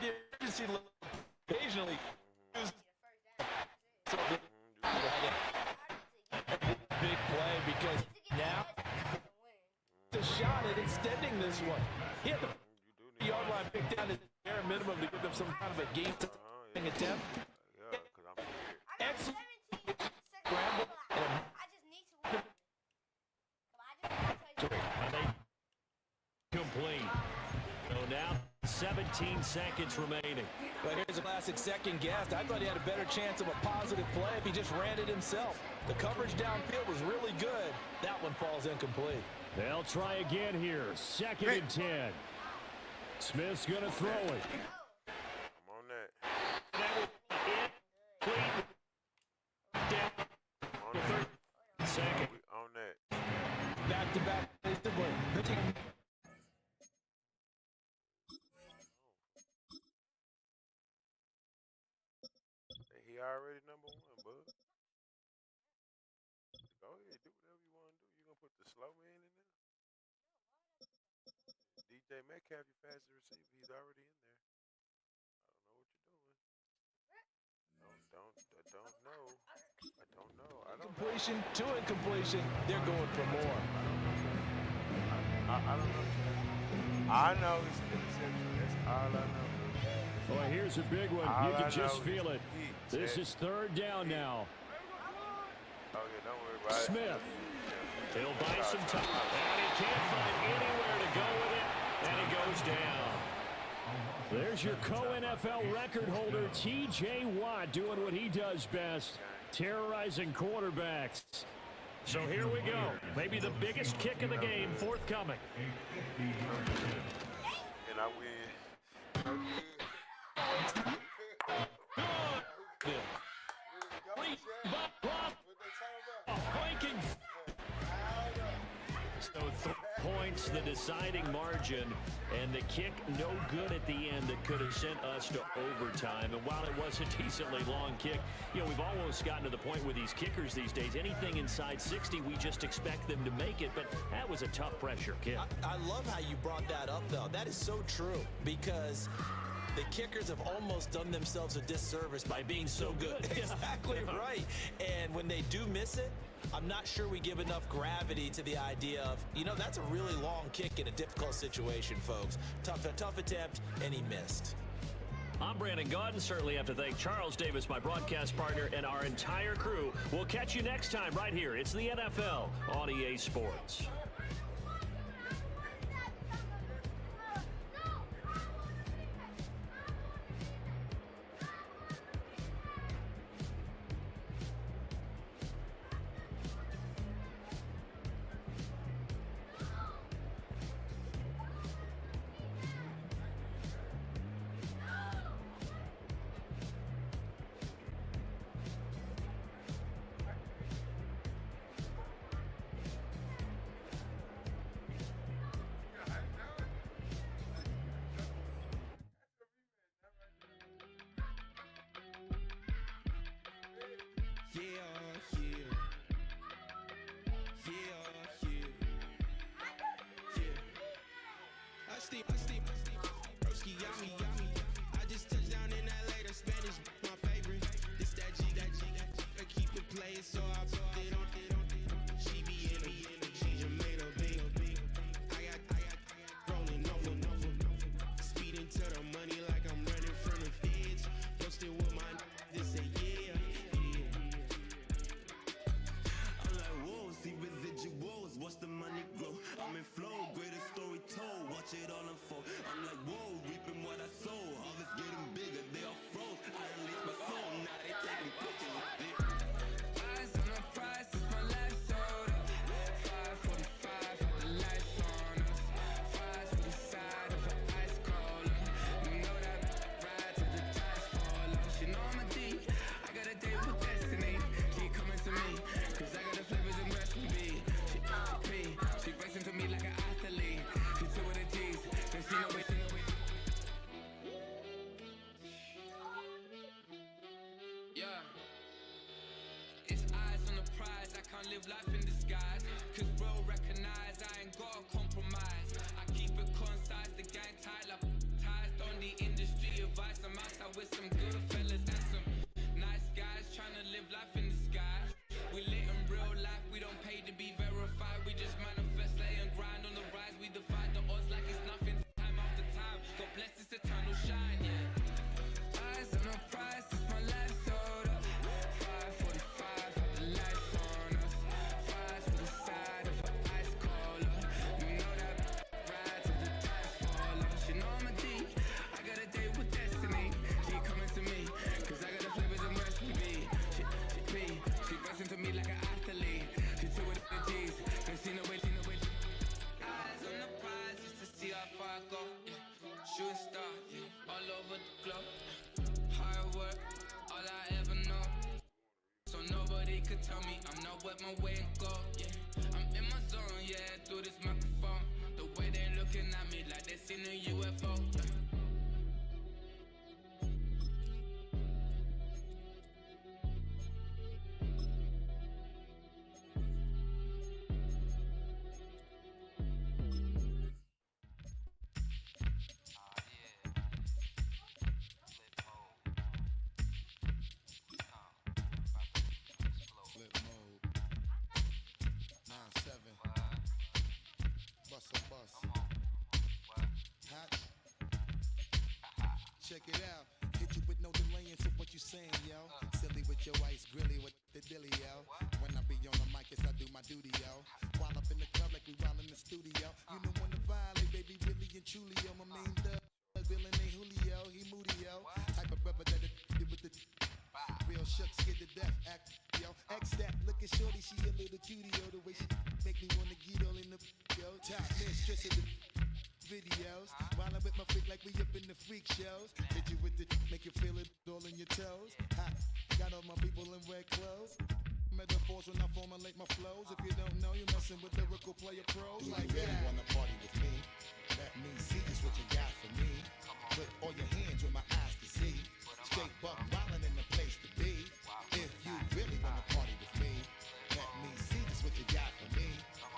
Speaker 11: the urgency occasionally. Big play because now the shot at extending this one. He had the yard line picked down his bare minimum to give them some kind of a game-tying attempt. Excellent scramble.
Speaker 12: Complete. So now 17 seconds remaining.
Speaker 11: But here's a classic second guess. I thought he had a better chance of a positive play if he just ran it himself. The coverage downfield was really good. That one falls incomplete.
Speaker 12: They'll try again here. Second and 10. Smith's going to throw it.
Speaker 7: I'm on that.
Speaker 12: That will be it.
Speaker 7: already number one, bud. Go ahead, do whatever you want to do. You gonna put the slow man in there? DJ Metcalf, your fastest receiver. He's already in there. I don't know what you're doing. I don't know.
Speaker 11: Completion to incompletion. They're going for more.
Speaker 7: I don't know. I know it's an interception. That's all I know.
Speaker 12: Well, here's a big one. You can just feel it. This is third down now.
Speaker 7: Oh, yeah, don't worry about it.
Speaker 12: Smith. He'll buy some time. And he can't find anywhere to go with it. And he goes down. There's your co-NFL record holder, T.J. Watt, doing what he does best, terrorizing quarterbacks. So here we go. Maybe the biggest kick of the game forthcoming.
Speaker 7: And I win.
Speaker 12: So 3 points, the deciding margin, and the kick no good at the end that could have sent us to overtime. And while it was a decently long kick, we've almost gotten to the point with these kickers these days, anything inside 60, we just expect them to make it. But that was a tough pressure kick.
Speaker 11: I love how you brought that up, though. That is so true, because the kickers have almost done themselves a disservice by being so good. Exactly right. And when they do miss it, I'm not sure we give enough gravity to the idea of, that's a really long kick in a difficult situation, folks. Tough attempt, and he missed.
Speaker 12: I'm Brandon Gaudin. Certainly have to thank Charles Davis, my broadcast partner, and our entire crew. We'll catch you next time right here. It's the NFL on EA Sports.
Speaker 13: I just touched down in LA, the Spanish, my favorite. This that G, I keep it playing, so I put it on. She be in me, she just made a big. I got rolling off, speeding to the money like I'm running from the feds. Posted with my this say yeah. I'm like, whoa, see residuals, watch the money grow. I'm in flow, greatest story told, watch it all unfold. I'm like, whoa, reaping what I sow. Harvest getting bigger, they all froze. I released my soul, now they taking pictures of it. Eyes on the prize, it's my last soda. 5:45, with the lights on us. Fries for the side of an ice cola. You know that ride till the tires fall off. She know I'm a D, I got a date with destiny. Keep coming to me, cause I got the flavors and recipe. She racing to me like an athlete. She two with the G's, then she know it. Yeah. It's eyes on the prize, I can't live life in disguise. Cause bro recognize I ain't gotta compromise. I keep it concise, the gang tight like ties on the industry advice. I'm outside with some good fellas and some nice guys trying to live life in disguise. We lit in real life, we don't pay to be verified. We just manifest, lay and grind on the rise. We defy the odds like it's nothing, time after time. God bless this eternal shine, yeah. Eyes on the prize, it's my last soda. 5:45, with the lights on us. Fries for the side of an ice cola. You know that ride till the tires fall off. She know I'm a D, I got a date with destiny. She coming to me, cause I got the flavors and recipe. She rushing to me like an athlete. She two with the G's, then she know it. Eyes on the prize just to see how far I go. Yeah. Shooting star, yeah. All over the globe. Hard work, all I ever know. So nobody could tell me I'm not where my way and go. Yeah, I'm in my zone, yeah, through this microphone. The way they looking at me like they seen a UFO. Yeah.
Speaker 8: check it out. Hit you with no delaying, so what you saying, yo? Silly with your ice grilly with the dilly, yo. When I be on the mic, yes, I do my duty, yo. While up in the club like we while in the studio. You know when to violate, baby, really and truly, yo. My main thug, Bill and Julio, he moody, yo. Type of brother that did with the real shook, scared to death, act, yo. X that, looking shorty, she a little cutie, yo. The way she make me wanna get all in the, yo. Top mistress of the videos. While I'm with my freak like we up in the freak shows. Hit you with the, make you feel it all in your toes. Hot, got all my people in red clothes. Metaphors when I formulate my flows. If you don't know, you're messing with lyrical player pros. Like you really wanna party with me? Let me see just what you got for me. Put all your hands where my eyes can see. Straight buck wildin' in the place to be. If you really wanna party with me, let me see just what you got for me.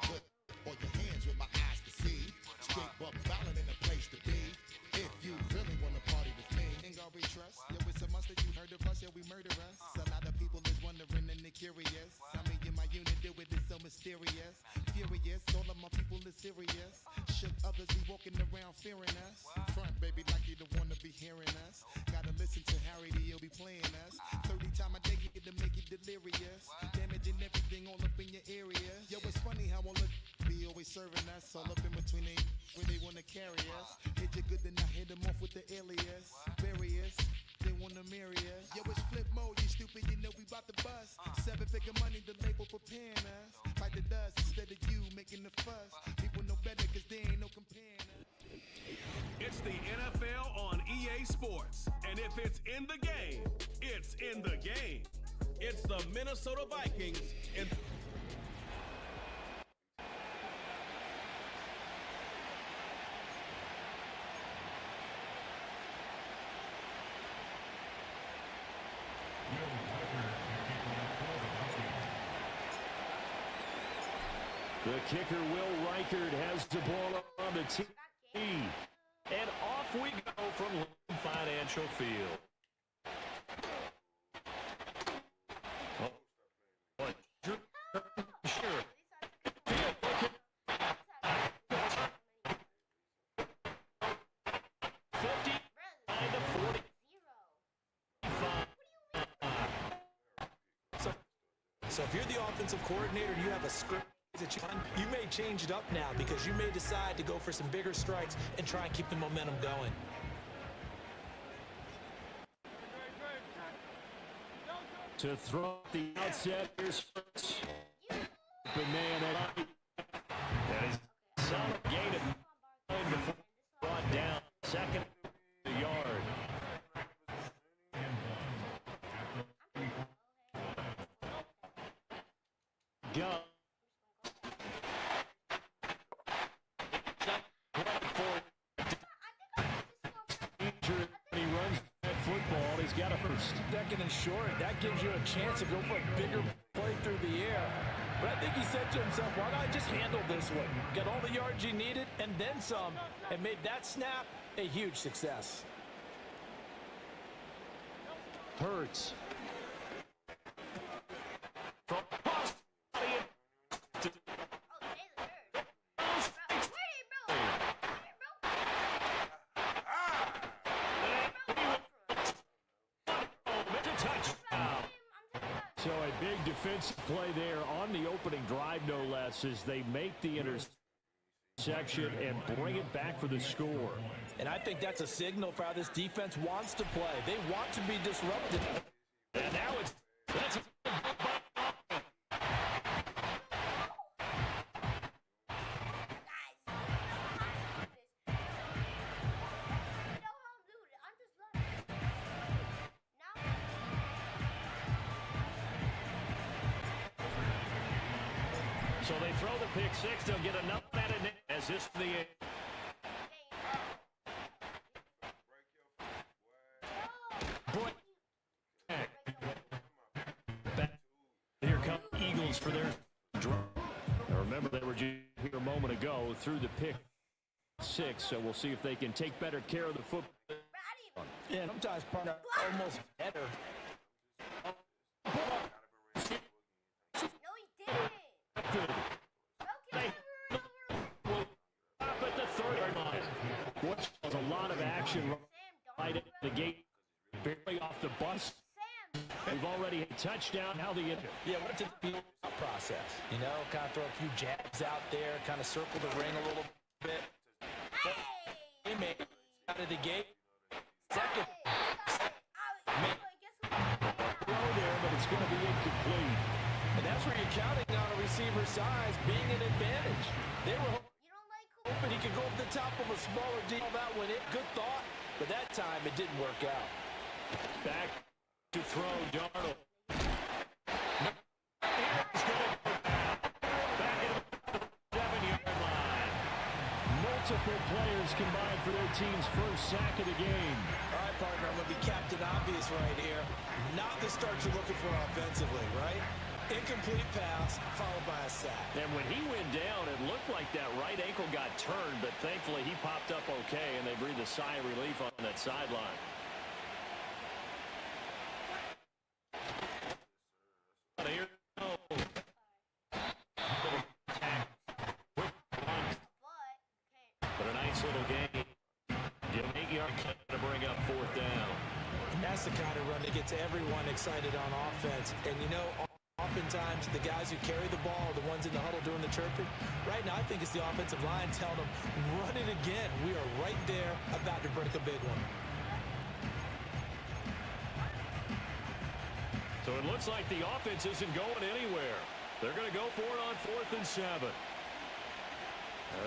Speaker 8: Put all your hands where my eyes can see. Straight buck wildin' in the place to be. If you really wanna party with me, ain't gonna be trust. Yo, it's a must that you heard of us, yeah, we murder us. A lot of people is wondering and they curious. I mean, in my unit do it, it's so mysterious. Furious, all of my people is serious. Shook others be walking around fearing us. Front, baby, like you don't wanna be hearing us. Gotta listen to Harry, he'll be playing us. 30 times a day, you get to make you delirious. Damaging everything all up in your area. Yo, it's funny how all the be always serving us. All up in between they where they wanna carry us. Hit you good, then I hit them off with the alias. Various, they wanna marry us. Yo, it's flip mode, you stupid, you know we bout to bust. 7-figure money, the label preparing us. Fight the dust instead of you making the fuss. People know better cause they ain't no comparing us.
Speaker 5: It's the NFL on EA Sports. And if it's in the game, it's in the game. It's the Minnesota Vikings and
Speaker 12: The kicker, Will Reichard, has the ball on the tee. And off we go from Lincoln Financial Field. Sure.
Speaker 11: So if you're the offensive coordinator and you have a script that you may change it up now because you may decide to go for some bigger strikes and try and keep the momentum going.
Speaker 12: To throw the outset, here's the man at that is solid gain of 9 before brought down. Second yard. Go. He runs that football. He's got a first.
Speaker 11: Second and short. That gives you a chance to go for a bigger play through the air. But I think he said to himself, why not just handle this one? Get all the yards you needed and then some, and made that snap a huge success.
Speaker 12: Hurts. So a big defensive play there on the opening drive, no less, as they make the interception and bring it back for the score.
Speaker 11: And I think that's a signal for how this defense wants to play. They want to be disruptive.
Speaker 12: And now that's so they throw the pick six. They'll get another at it as this the here come Eagles for their draw. Now remember, they were just here a moment ago through the pick six, so we'll see if they can take better care of the football.
Speaker 11: Yeah, sometimes partner almost better.
Speaker 12: Up at the 30 line. Which was a lot of action right the gate, barely off the bus. We've already had a touchdown. Now the
Speaker 11: Yeah, went to the process. You know, kind of throw a few jabs out there, kind of circle the ring a little bit. He made it out of the gate. Second.
Speaker 12: Throw there, but it's going to be incomplete.
Speaker 11: And that's where you're counting on a receiver's size being an advantage. They were hoping he could go up the top of a smaller deal. That went in. Good thought, but that time it didn't work out.
Speaker 12: Back to throw, Darnold. Multiple players combined for their team's first sack of the game.
Speaker 11: All right, partner, I'm going to be Captain Obvious right here. Not the start you're looking for offensively, right? Incomplete pass, followed by a sack.
Speaker 12: And when he went down, it looked like that right ankle got turned, but thankfully he popped up okay, and they breathed a sigh of relief on that sideline. Here we go. But a nice little game. Give 8 yards to bring up fourth down.
Speaker 11: And that's the kind of run that gets everyone excited on offense. And, you know, oftentimes the guys who carry the ball are the ones in the huddle doing the chirping. Right now, I think it's the offensive line telling them, run it again. We are right there about to break a big one.
Speaker 12: So it looks like the offense isn't going anywhere. They're going to go for it on 4th and 7.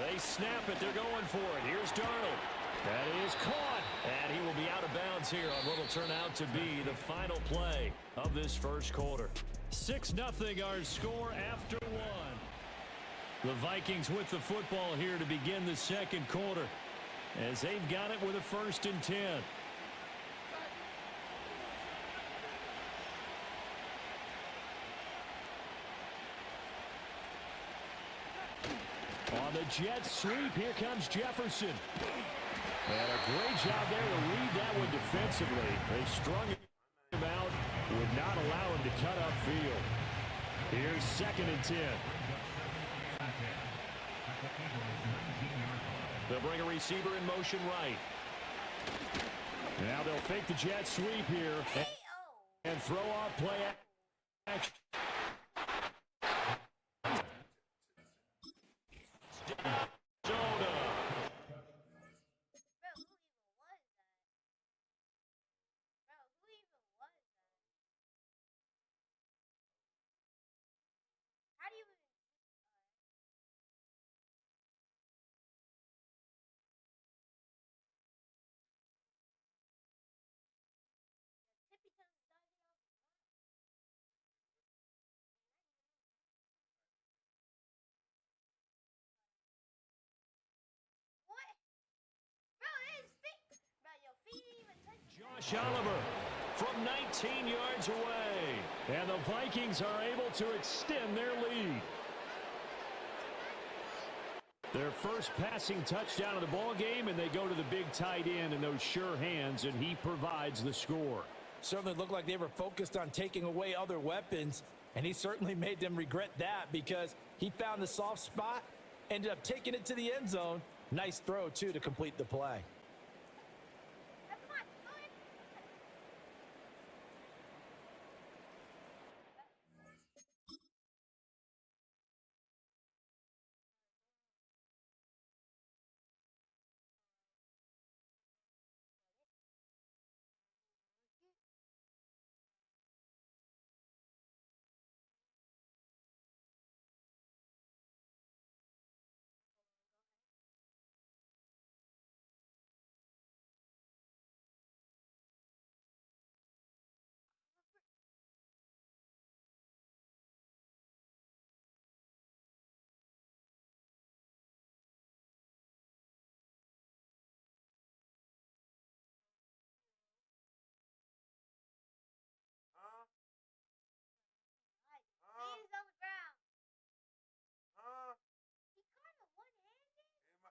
Speaker 12: They snap it. They're going for it. Here's Darnold. That is caught. And he will be out of bounds here on what will turn out to be the final play of this first quarter. 6-0 our score after 1. The Vikings with the football here to begin the second quarter as they've got it with a 1st and 10. On the jet sweep, here comes Jefferson. And a great job there to read that one defensively. They strung him out, would not allow him to cut upfield. Here's 2nd and 10. They'll bring a receiver in motion right. Now they'll fake the jet sweep here and throw off play action. Josh Oliver from 19 yards away. And the Vikings are able to extend their lead. Their first passing touchdown of the ball game, and they go to the big tight end in those sure hands, and he provides the score.
Speaker 11: Certainly looked like they were focused on taking away other weapons, and he certainly made them regret that because he found the soft spot, ended up taking it to the end zone. Nice throw, too, to complete the play.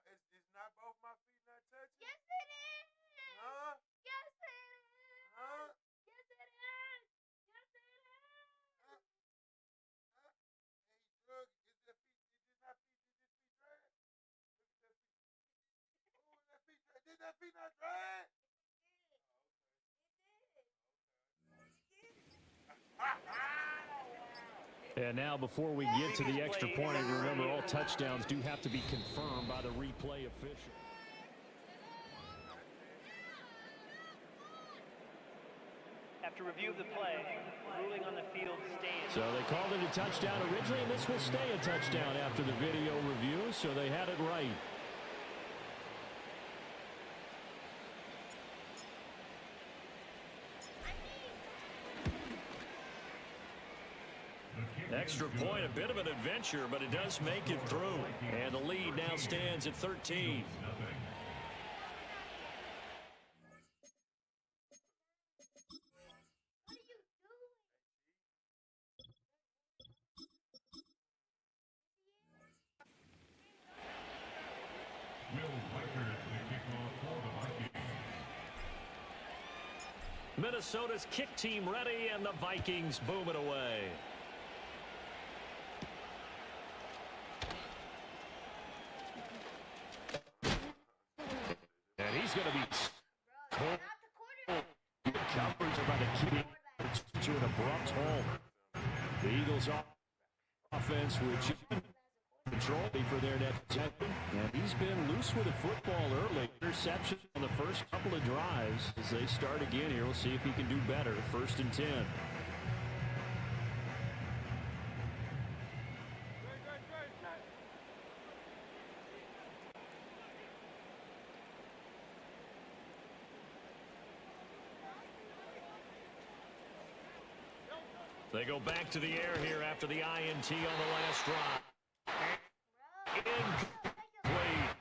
Speaker 7: It's not both my feet not touching?
Speaker 4: Yes, it is.
Speaker 7: Huh?
Speaker 4: Yes, it is.
Speaker 7: Huh?
Speaker 4: Yes, it is. Yes, it is.
Speaker 7: Huh? Hey, drug, is that feet? Is this not feet? Is this feet drag? Look at that feet. Oh, that feet drag. Did that feet not drag?
Speaker 12: And now before we get to the extra point, remember all touchdowns do have to be confirmed by the replay official.
Speaker 14: After review of the play, ruling on the field stands.
Speaker 12: So they called it a touchdown originally, and this will stay a touchdown after the video review, so they had it right. Extra point, a bit of an adventure, but it does make it through. And the lead now stands at 13. Minnesota's kick team ready, and the Vikings boom it away. And he's going to be cold. Cowboys are about to keep it to an abrupt halt. The Eagles offense which control for their next second. And he's been loose with the football early. Interception on the first couple of drives. As they start again here, we'll see if he can do better. 1st and 10. They go back to the air here after the INT on the last drive. Incomplete.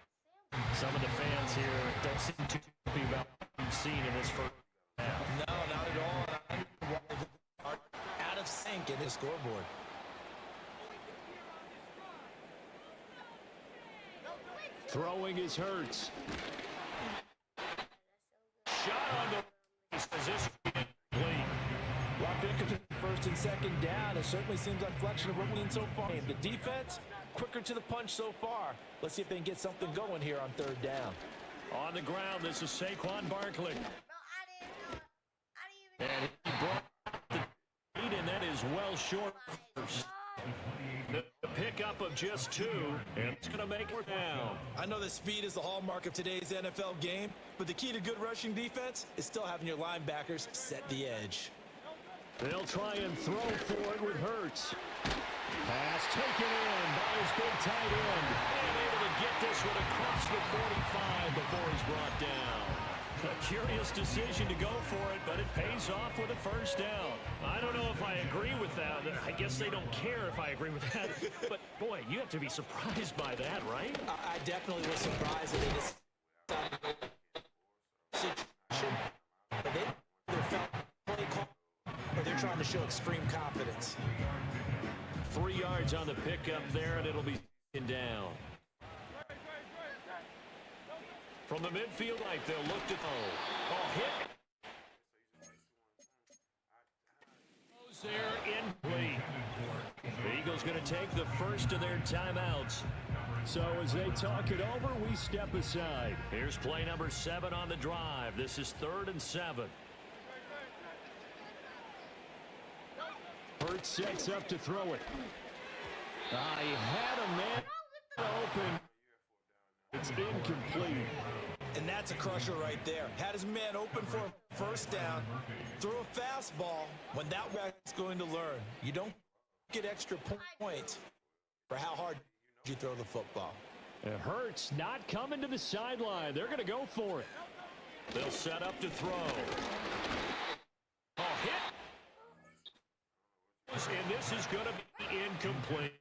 Speaker 12: Some of the fans here don't seem too happy about what we've seen in this first half.
Speaker 11: No, not at all. Out of sync in his scoreboard.
Speaker 12: Throwing is Hurts. Shot on the position.
Speaker 11: First and second down. It certainly seems like a reflection of what we've seen so far. The defense, quicker to the punch so far. Let's see if they can get something going here on 3rd down.
Speaker 12: On the ground, this is Saquon Barkley. And he brought the lead, and that is well short. The pickup of just 2, and it's going to make it down.
Speaker 11: I know that speed is the hallmark of today's NFL game, but the key to good rushing defense is still having your linebackers set the edge.
Speaker 12: They'll try and throw for it with Hurts. Pass taken in by his big tight end. And able to get this one across the 45 before he's brought down. A curious decision to go for it, but it pays off with a 1st down. I don't know if I agree with that. I guess they don't care if I agree with that. But, boy, you have to be surprised by that, right?
Speaker 11: I definitely was surprised that they decided but they felt play call. They're trying to show extreme confidence.
Speaker 12: 3 yards on the pickup there, and it'll be down. From the midfield line, they'll look to throw. Oh, hit. Goes there, incomplete. The Eagles going to take the first of their timeouts. So as they talk it over, we step aside. Here's play number 7 on the drive. This is 3rd and 7. Hurts sets up to throw it. He had a man open. It's incomplete.
Speaker 11: And that's a crusher right there. Had his man open for a 1st down. Throw a fastball when that guy's going to learn. You don't get extra points for how hard you throw the football.
Speaker 12: It hurts not coming to the sideline. They're going to go for it. They'll set up to throw. Oh, hit. And this is going to be incomplete.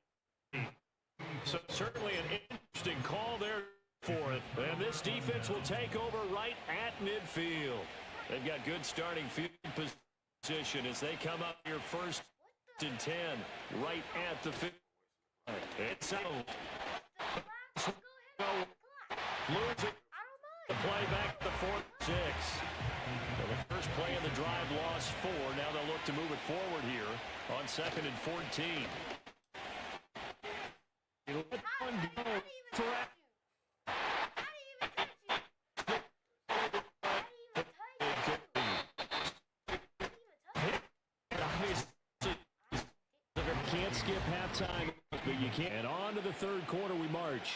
Speaker 12: So certainly an interesting call there for it. And this defense will take over right at midfield. They've got good starting field position as they come up here 1st and 10 right at the 50. It's out. Lose it. The play back to 4-6. So the first play of the drive lost 4. Now they'll look to move it forward here on 2nd and 14. Let one go for can't can't skip halftime, but you can. And on to the third quarter we march.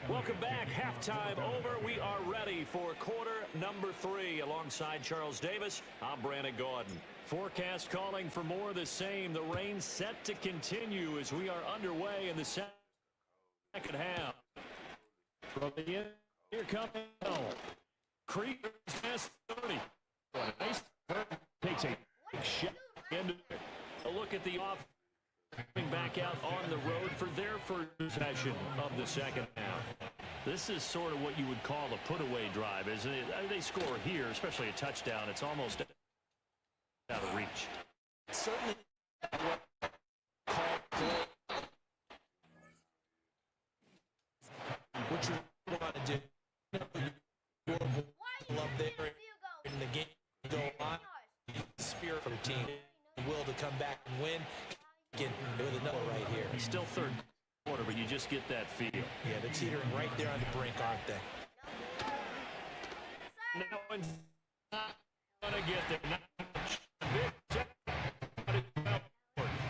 Speaker 10: Welcome back. Halftime over. We are ready for quarter number 3. Alongside Charles Davis, I'm Brandon Gordon.
Speaker 12: Forecast calling for more of the same. The rain set to continue as we are underway in the second half. From the end, here comes Krieger's past 30. Nice. Takes a big shot into it. A look at the off. Coming back out on the road for their first possession of the second half. This is sort of what you would call a put-away drive, isn't it? I mean, they score here, especially a touchdown. It's almost out of reach.
Speaker 11: Certainly what called play. What you want to do. Up there in the game go on. Spirit for the team. Will to come back and win. Get with another right here.
Speaker 12: It's still third quarter, but you just get that feel.
Speaker 11: Yeah, they're teetering right there on the brink, aren't they?
Speaker 12: No one's not going to get there.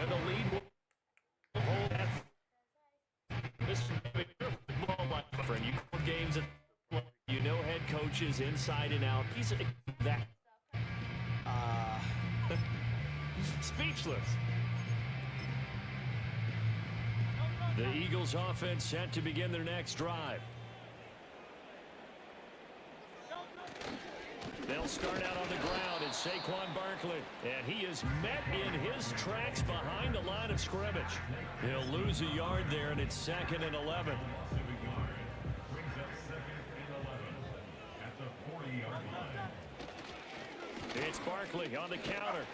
Speaker 12: And the lead will hold that. This is your football, my friend. You call games, you know head coaches inside and out. He's that. Speechless. The Eagles offense set to begin their next drive. They'll start out on the ground in Saquon Barkley, and he is met in his tracks behind the line of scrimmage. He'll lose a yard there, and it's 2nd and 11. It's Barkley on the counter.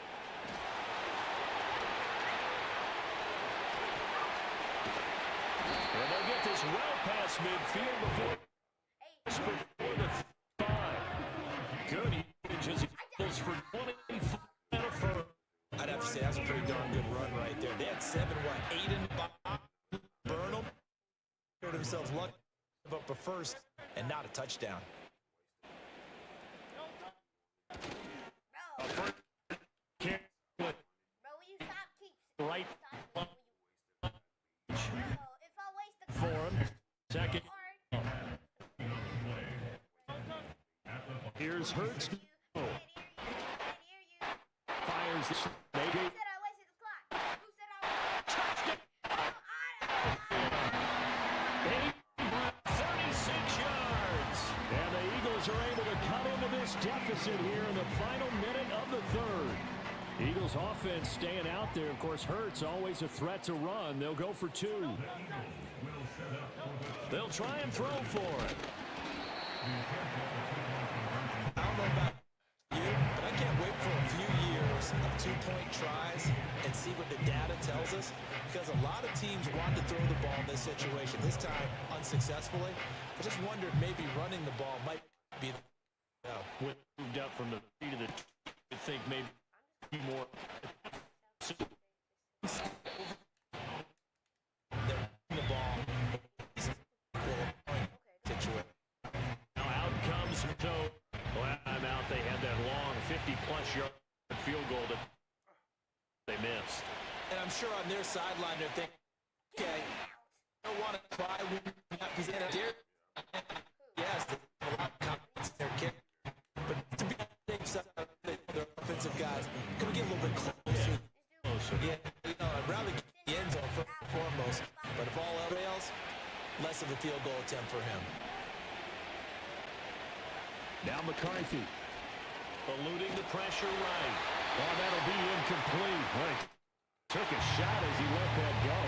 Speaker 12: And they'll get this well past midfield before the 5. Good inches for 25 and a first.
Speaker 11: I'd have to say that's a pretty darn good run right there. They had 8 in the box. Burnham showed themselves lucky up a first and not a touchdown.
Speaker 12: Right. For him. Second. Here's Hurts. Fires the snake. Are able to cut into this deficit here in the final minute of the third. Eagles offense staying out there. Of course, Hurts always a threat to run. They'll go for 2. They'll try and throw for it.
Speaker 11: I don't know about you, but I can't wait for a few years of 2-point tries and see what the data tells us, because a lot of teams want to throw the ball in this situation. This time, unsuccessfully. I just wonder if maybe running the ball might be
Speaker 12: moved up from the feet of the I think maybe more
Speaker 11: the ball situation.
Speaker 12: Now out comes Joe. I'm out. They had that long 50-plus yard field goal that they missed.
Speaker 11: And I'm sure on their sideline they're thinking, okay, I don't want to try because they're yes, a lot of confidence in their kick. But to be on the safe side of the offensive guys, can we get a little bit closer? Yeah, I'd rather get the end zone first and foremost. But if all else fails, less of a field goal attempt for him.
Speaker 12: Now McCarthy. Eluding the pressure right. Oh, that'll be incomplete. Right. Took a shot as he let that go.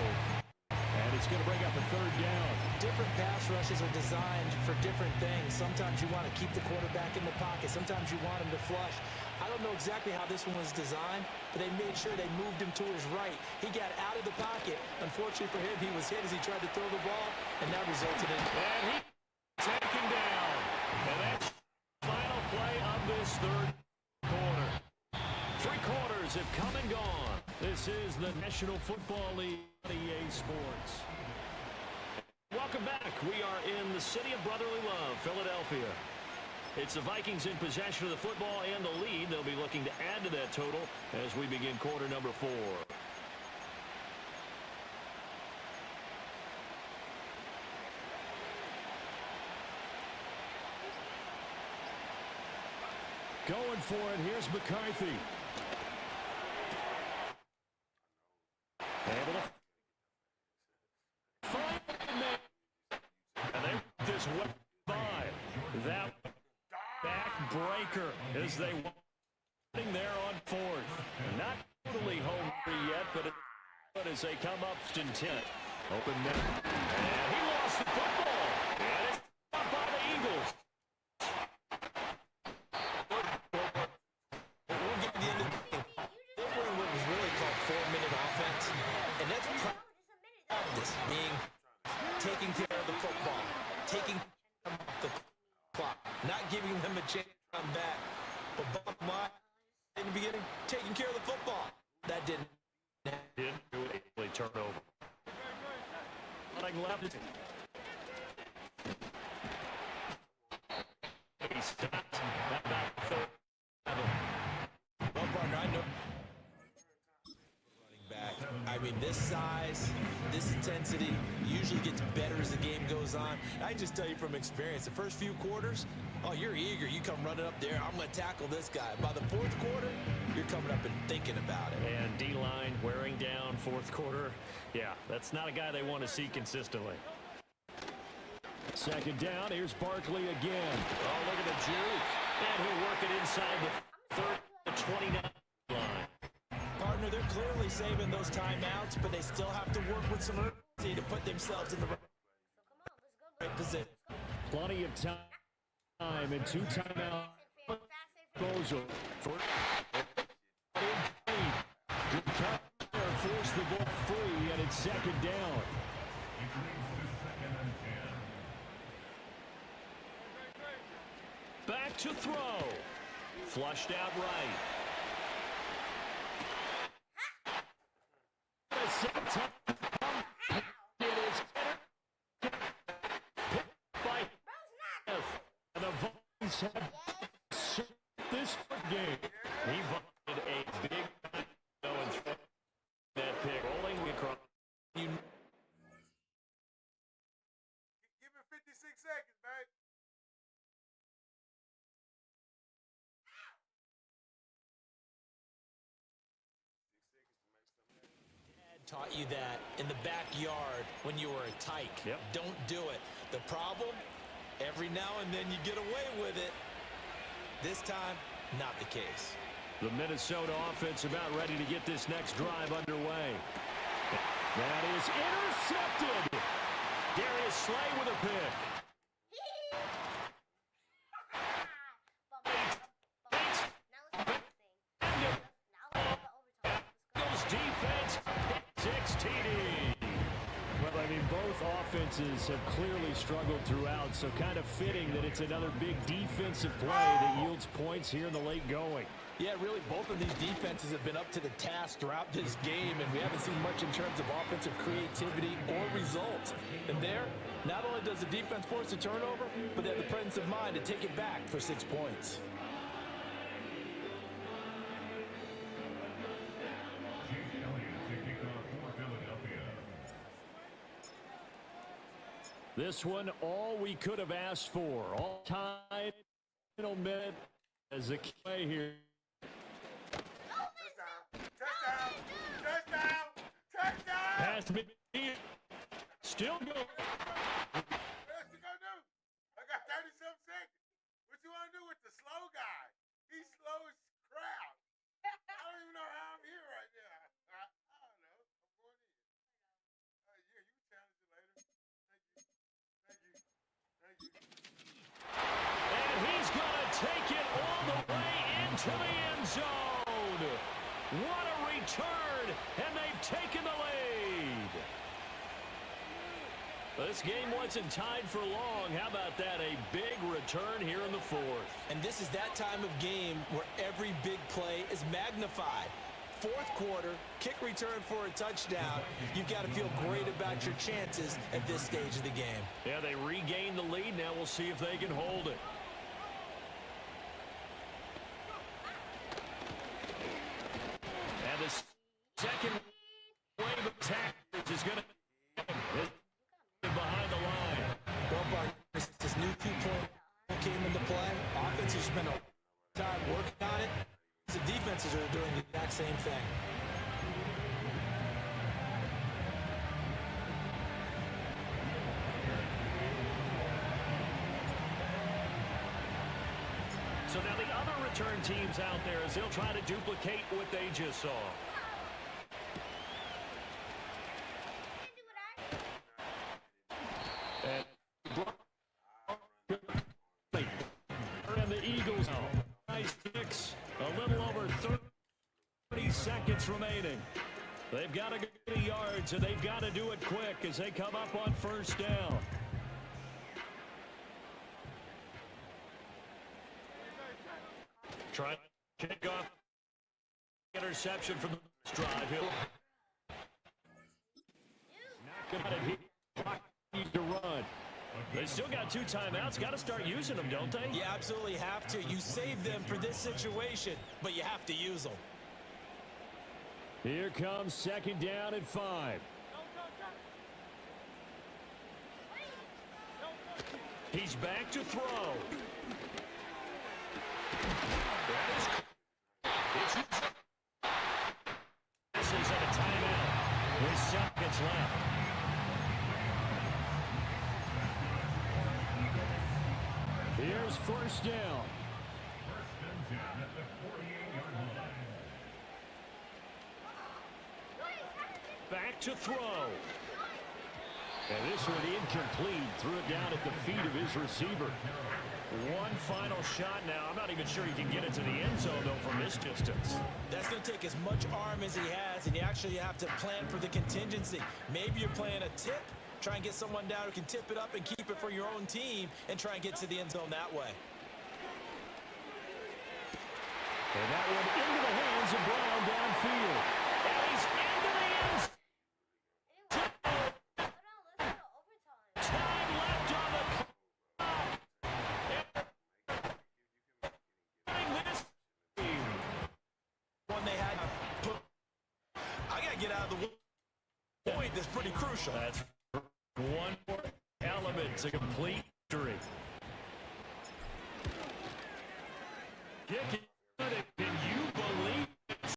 Speaker 12: And it's going to bring up a 3rd down.
Speaker 11: Different pass rushes are designed for different things. Sometimes you want to keep the quarterback in the pocket. Sometimes you want him to flush. I don't know exactly how this one was designed, but they made sure they moved him to his right. He got out of the pocket. Unfortunately for him, he was hit as he tried to throw the ball, and that resulted in...
Speaker 12: And he taken down. And that's the final play of this third quarter. 3 quarters have come and gone. This is the National Football League EA Sports. Welcome back. We are in the city of brotherly love, Philadelphia. It's the Vikings in possession of the football and the lead. They'll be looking to add to that total as we begin quarter number 4. Going for it. Here's McCarthy. Able to find it. And they this way 5. That backbreaker as they win there on 4th. Not totally home free yet, but as they come up in 10. Open net. And he lost the football. And it's caught by the Eagles.
Speaker 11: We'll get to the end of the game. They're running what was really called 4-minute offense. And that's practice, being taking care of the football, taking care of the clock, not giving them a chance to come back. But bottom line, in the beginning, taking care of the football. That didn't
Speaker 12: do it. Turnover. Nothing left. He stopped.
Speaker 11: Well, partner, I know. Running back. I mean, this size, this intensity usually gets better as the game goes on. I just tell you from experience, the first few quarters, oh, you're eager. You come running up there. I'm going to tackle this guy. By the 4th quarter, you're coming up and thinking about it.
Speaker 12: And D-line wearing down 4th quarter. Yeah, that's not a guy they want to see consistently. 2nd down. Here's Barkley again. Oh, look at the juke. And he'll work it inside the 29 line.
Speaker 11: Partner, they're clearly saving those timeouts, but they still have to work with some urgency to put themselves in the right position.
Speaker 12: Plenty of time and 2 timeouts. Bozo for good cut. Force the ball free, and it's 2nd down. Back to throw. Flushed out right. It is by and the Vikings have this game. He voted a big and that pick rolling across.
Speaker 7: Give it 56 seconds, man.
Speaker 11: Taught you that in the backyard when you were a tyke.
Speaker 12: Yep.
Speaker 11: Don't do it. The problem, every now and then you get away with it. This time, not the case.
Speaker 12: The Minnesota offense about ready to get this next drive underway. That is intercepted. Darius Slay with a pick. Defense, 6 TD. Well, I mean, both offenses have clearly struggled throughout, so kind of fitting that it's another big defensive play that yields points here in the late going.
Speaker 11: Yeah, really, both of these defenses have been up to the task throughout this game, and we haven't seen much in terms of offensive creativity or results. And there, not only does the defense force a turnover, but they have the presence of mind to take it back for 6 points.
Speaker 12: This one, all we could have asked for. All time, final minute as a play here.
Speaker 7: Touchdown! Touchdown! Touchdown!
Speaker 12: Pass me. Still going.
Speaker 7: What you gonna do? I got 30-something seconds. What you wanna do with the slow guy? He's slow as crap. I don't even know how I'm here right now. I don't know. I'm going in. Yeah, you can challenge it later. Thank you. Thank you. Thank you.
Speaker 12: And he's going to take it all the way into the end zone. What a return, and they've taken the lead. This game wasn't tied for long. How about that? A big return here in the 4th.
Speaker 11: And this is that time of game where every big play is magnified. 4th quarter, kick return for a touchdown. You've got to feel great about your chances at this stage of the game.
Speaker 12: Yeah, they regained the lead. Now we'll see if they can hold it.
Speaker 11: defenses are doing the exact same thing.
Speaker 12: So now the other return teams out there, as they'll try to duplicate what they just saw. And the Eagles now. Nice kicks. A little over 30 seconds remaining. They've got to get the yards, and they've got to do it quick as they come up on first down. Try to kick off. Interception from the drive. He'll not got it. He to run. They still got 2 timeouts. Got to start using them, don't they?
Speaker 11: You absolutely have to. You save them for this situation, but you have to use them.
Speaker 12: Here comes second down and 5. He's back to throw. This is at a timeout with seconds left. Here's first down. Back to throw. And this one incomplete. Threw it down at the feet of his receiver. One final shot now. I'm not even sure he can get it to the end zone, though, from this distance.
Speaker 11: That's going to take as much arm as he has, and you actually have to plan for the contingency. Maybe you're playing a tip. Try and get someone down who can tip it up and keep it for your own team and try and get to the end zone that way.
Speaker 12: And that one into the hands of Brown downfield. And he's into the end zone. Time left on the clock. This team.
Speaker 11: One they had to put. I got to get out of the point that's pretty crucial.
Speaker 12: That's one more element to complete